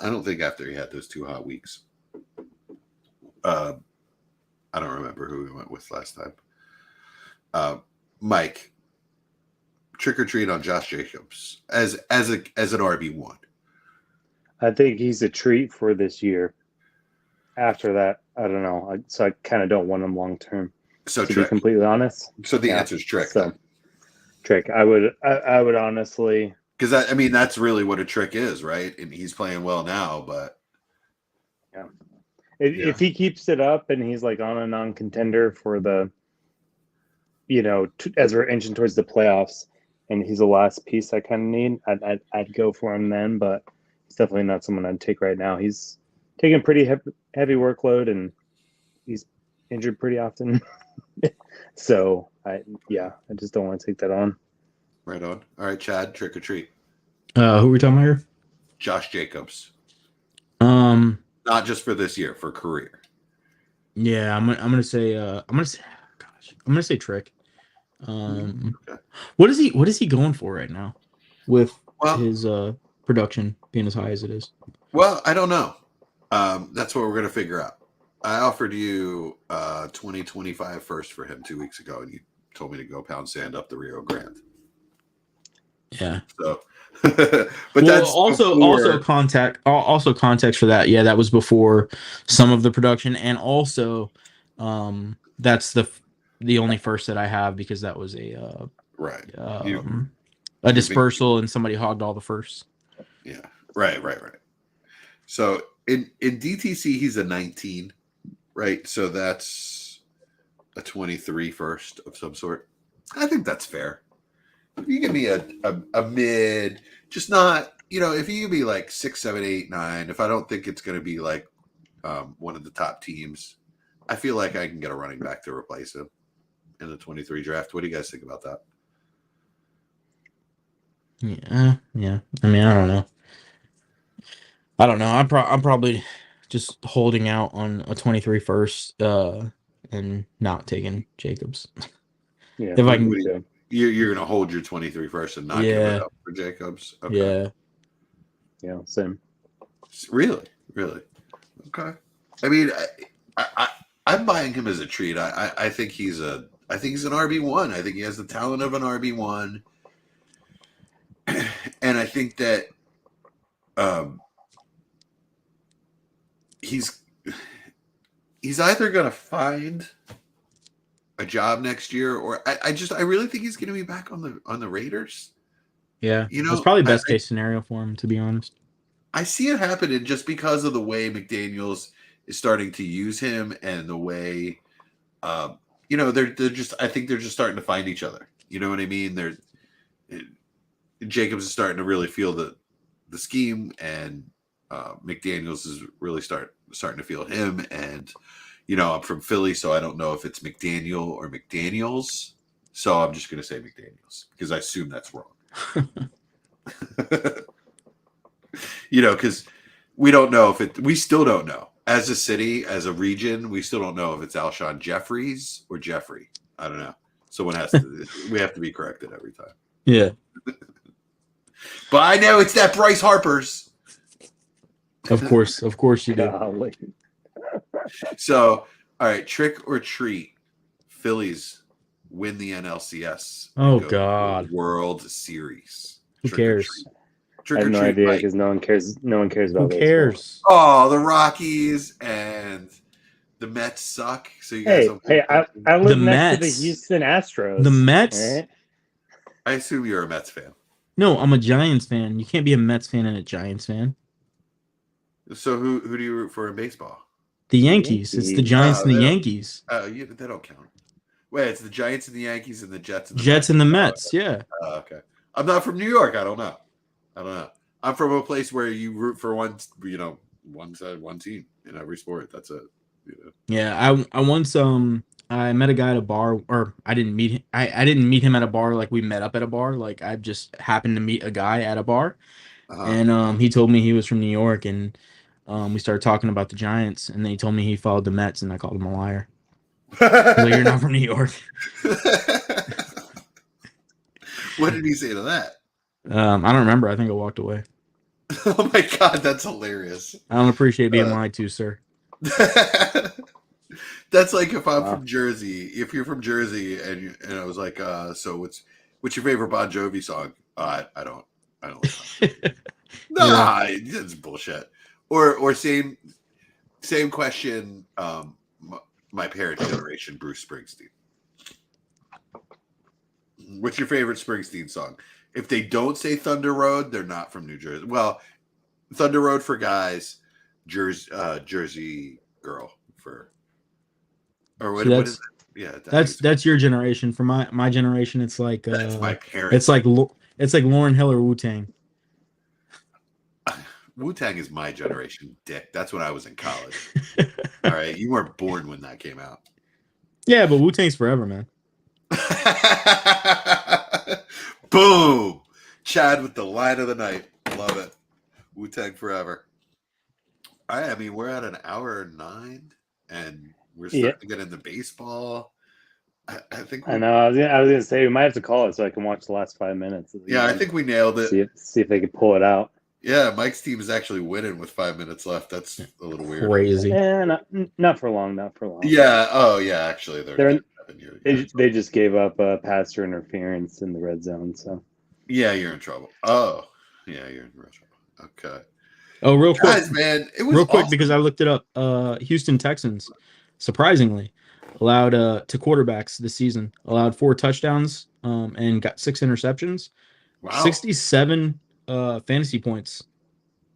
Speaker 1: I don't think after he had those 2 hot weeks. I don't remember who we went with last time. Mike, trick or treat on Josh Jacobs as an RB1.
Speaker 2: I think he's a treat for this year. After that, I don't know. So I kind of don't want him long term.
Speaker 1: So
Speaker 2: to be completely honest.
Speaker 1: So the answer is trick.
Speaker 2: So, trick. I would honestly,
Speaker 1: because that's really what a trick is, right? And he's playing well now, but
Speaker 2: yeah. If he keeps it up and he's like on a non-contender for the, as we're inching towards the playoffs, and he's the last piece I kind of need, I'd go for him then. But he's definitely not someone I'd take right now. He's taking pretty heavy workload, and he's injured pretty often. So I just don't want to take that on.
Speaker 1: Right on. All right, Chad, trick or treat.
Speaker 4: Who are we talking about here?
Speaker 1: Josh Jacobs. Not just for this year, for career.
Speaker 4: Yeah, I'm gonna say trick.
Speaker 1: Okay.
Speaker 4: What is he going for right now with his production being as high as it is?
Speaker 1: Well, I don't know. That's what we're gonna figure out. I offered you 2025 first for him 2 weeks ago, and you told me to go pound sand up the Rio Grande.
Speaker 4: Yeah.
Speaker 1: So, but that's
Speaker 4: also
Speaker 1: before...
Speaker 4: context for that. Yeah, that was before some of the production, and also, that's the only first that I have because that was a
Speaker 1: right.
Speaker 4: a dispersal and somebody hogged all the firsts.
Speaker 1: Yeah. Right. So in DTC he's a 19, right? So that's a 23 first of some sort. I think that's fair. If you give me a mid, just not, if you give me like 6, 7, 8, 9, if I don't think it's going to be like one of the top teams, I feel like I can get a running back to replace him in the 23 draft. What do you guys think about that?
Speaker 4: Yeah. I mean, I don't know. I'm probably just holding out on a 23 first and not taking Jacobs.
Speaker 2: Yeah,
Speaker 4: If I can,
Speaker 1: you're going to hold your 23 first and not give it up for Jacobs? Okay.
Speaker 2: Yeah, same.
Speaker 1: Really? Okay. I mean, I'm buying him as a treat. I think he's an RB1. I think he has the talent of an RB1. And I think that he's either going to find a job next year, or I really think he's going to be back on the Raiders.
Speaker 4: Yeah, it's probably best case scenario for him, to be honest.
Speaker 1: I see it happening just because of the way McDaniels is starting to use him, and the way, they're just. I think they're just starting to find each other. You know what I mean? Jacobs is starting to really feel the scheme, and McDaniels is really starting to feel him. And I'm from Philly, so I don't know if it's McDaniel or McDaniels. So I'm just going to say McDaniels because I assume that's wrong. Because we don't know we still don't know. As a city, as a region, we still don't know if it's Alshon Jeffries or Jeffrey. I don't know. Someone we have to be corrected every time.
Speaker 4: Yeah.
Speaker 1: But I know it's that Bryce Harper's.
Speaker 4: Of course you do.
Speaker 1: So, all right, trick or treat. Phillies win the NLCS.
Speaker 4: Oh God.
Speaker 1: World Series.
Speaker 4: Who cares?
Speaker 2: I have no idea because no one cares. No one cares about
Speaker 4: Who cares?
Speaker 2: baseball.
Speaker 1: Oh, the Rockies and the Mets suck. So you guys
Speaker 2: I live next to the Houston Astros.
Speaker 4: The Mets.
Speaker 2: Right?
Speaker 1: I assume you're a Mets fan.
Speaker 4: No, I'm a Giants fan. You can't be a Mets fan and a Giants fan.
Speaker 1: So who do you root for in baseball?
Speaker 4: The Yankees. It's the Giants and the Yankees.
Speaker 1: They don't count. Wait, it's the Giants and the Yankees and the Jets and the
Speaker 4: Jets and the Mets. Yeah.
Speaker 1: Okay. I'm not from New York. I don't know. I'm from a place where you root for one side, one team in every sport. That's it.
Speaker 4: Yeah, I once I met a guy at a bar, or I didn't meet him. I didn't meet him at a bar. Like we met up at a bar. Like I just happened to meet a guy at a bar, and he told me he was from New York, and we started talking about the Giants, and then he told me he followed the Mets, and I called him a liar. I was like, you're not from New York.
Speaker 1: What did he say to that?
Speaker 4: I don't remember. I think I walked away.
Speaker 1: Oh my God, that's hilarious.
Speaker 4: I don't appreciate being lied to, sir.
Speaker 1: That's like if I'm from Jersey. If you're from Jersey and I was like, so what's your favorite Bon Jovi song? I don't like Nah, it's bullshit. Or same question. My parents' generation, Bruce Springsteen. What's your favorite Springsteen song? If they don't say Thunder Road, they're not from New Jersey. Well, Thunder Road for guys, Jersey Girl for, or what is that? Yeah,
Speaker 4: that's your generation. For my generation, it's like
Speaker 1: that's my parents.
Speaker 4: It's like Lauryn Hill or Wu-Tang.
Speaker 1: Wu-Tang is my generation, dick. That's when I was in college. All right, you weren't born when that came out.
Speaker 4: Yeah, but Wu-Tang's forever, man.
Speaker 1: Boom! Chad with the line of the night. Love it. Wu-Tang forever. I mean, we're at an hour 9, and we're starting to get into baseball. I think.
Speaker 2: I know. I was gonna say we might have to call it so I can watch the last 5 minutes.
Speaker 1: Yeah, I think we nailed it.
Speaker 2: See if they can pull it out.
Speaker 1: Yeah, Mike's team is actually winning with 5 minutes left. That's a little weird.
Speaker 4: Crazy.
Speaker 2: Not for long. Not for long.
Speaker 1: Yeah. Oh, yeah. Actually,
Speaker 2: They just gave up passer interference in the red zone. So
Speaker 1: yeah, you're in trouble. Oh, yeah, you're in real trouble. Okay.
Speaker 4: Oh, real quick,
Speaker 1: Guys, man, it was
Speaker 4: real quick
Speaker 1: awesome.
Speaker 4: because I looked it up. Houston Texans, surprisingly, allowed to quarterbacks this season allowed 4 touchdowns and got 6 interceptions.
Speaker 1: Wow.
Speaker 4: 67 fantasy points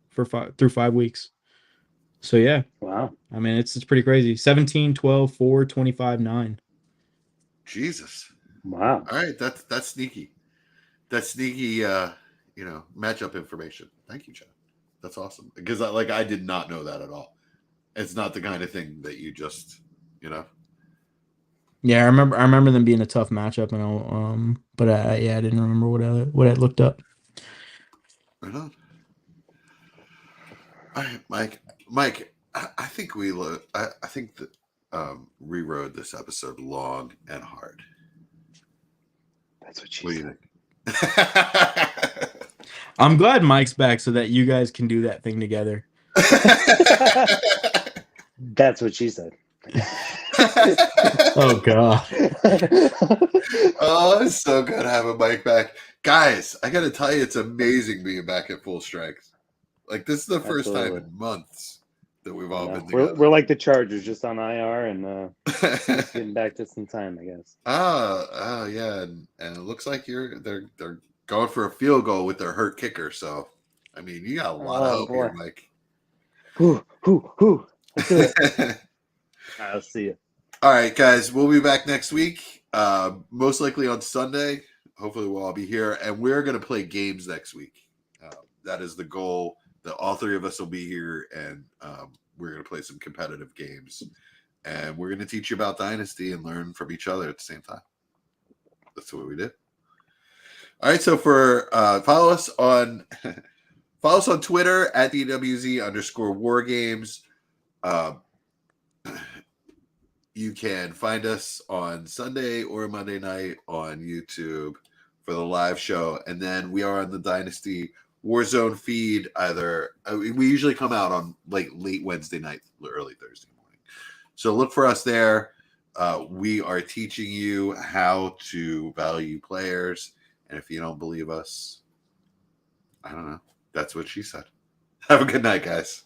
Speaker 4: for through 5 weeks. So yeah,
Speaker 2: wow.
Speaker 4: I mean it's pretty crazy. 17, 12, 4, 25, 9.
Speaker 1: Jesus.
Speaker 2: Wow.
Speaker 1: All right, that's sneaky. That's sneaky. Matchup information. Thank you, Chad. That's awesome because I did not know that at all. It's not the kind of thing that you just,
Speaker 4: Yeah, I remember them being a tough matchup, and I didn't remember what I looked up.
Speaker 1: Right on. All right, Mike. I think I think that rewrote this episode long and hard.
Speaker 2: That's what she
Speaker 1: What do you
Speaker 2: said.
Speaker 1: think?
Speaker 4: I'm glad Mike's back so that you guys can do that thing together.
Speaker 2: That's what she said.
Speaker 4: Oh God.
Speaker 1: Oh, it's so good having Mike back. Guys, I gotta tell you, it's amazing being back at full strength. Like this is the first time in months that we've all been together.
Speaker 2: We're like the Chargers, just on IR and getting back to some time, I guess.
Speaker 1: Oh yeah, and it looks like they're going for a field goal with their hurt kicker. So, I mean, you got a lot of hope here, Mike.
Speaker 2: Whoo. Let's do it. I'll see you.
Speaker 1: All right, guys, we'll be back next week. Most likely on Sunday. Hopefully, we'll all be here, and we're going to play games next week. That is the goal. That all 3 of us will be here, and we're going to play some competitive games, and we're going to teach you about Dynasty and learn from each other at the same time. That's what we did. All right, so for follow us on Twitter at DWZ_WarGames. You can find us on Sunday or Monday night on YouTube for the live show, and then we are on the Dynasty Warzone feed. We usually come out on late Wednesday night, early Thursday morning. So look for us there. We are teaching you how to value players. And if you don't believe us, I don't know. That's what she said. Have a good night, guys.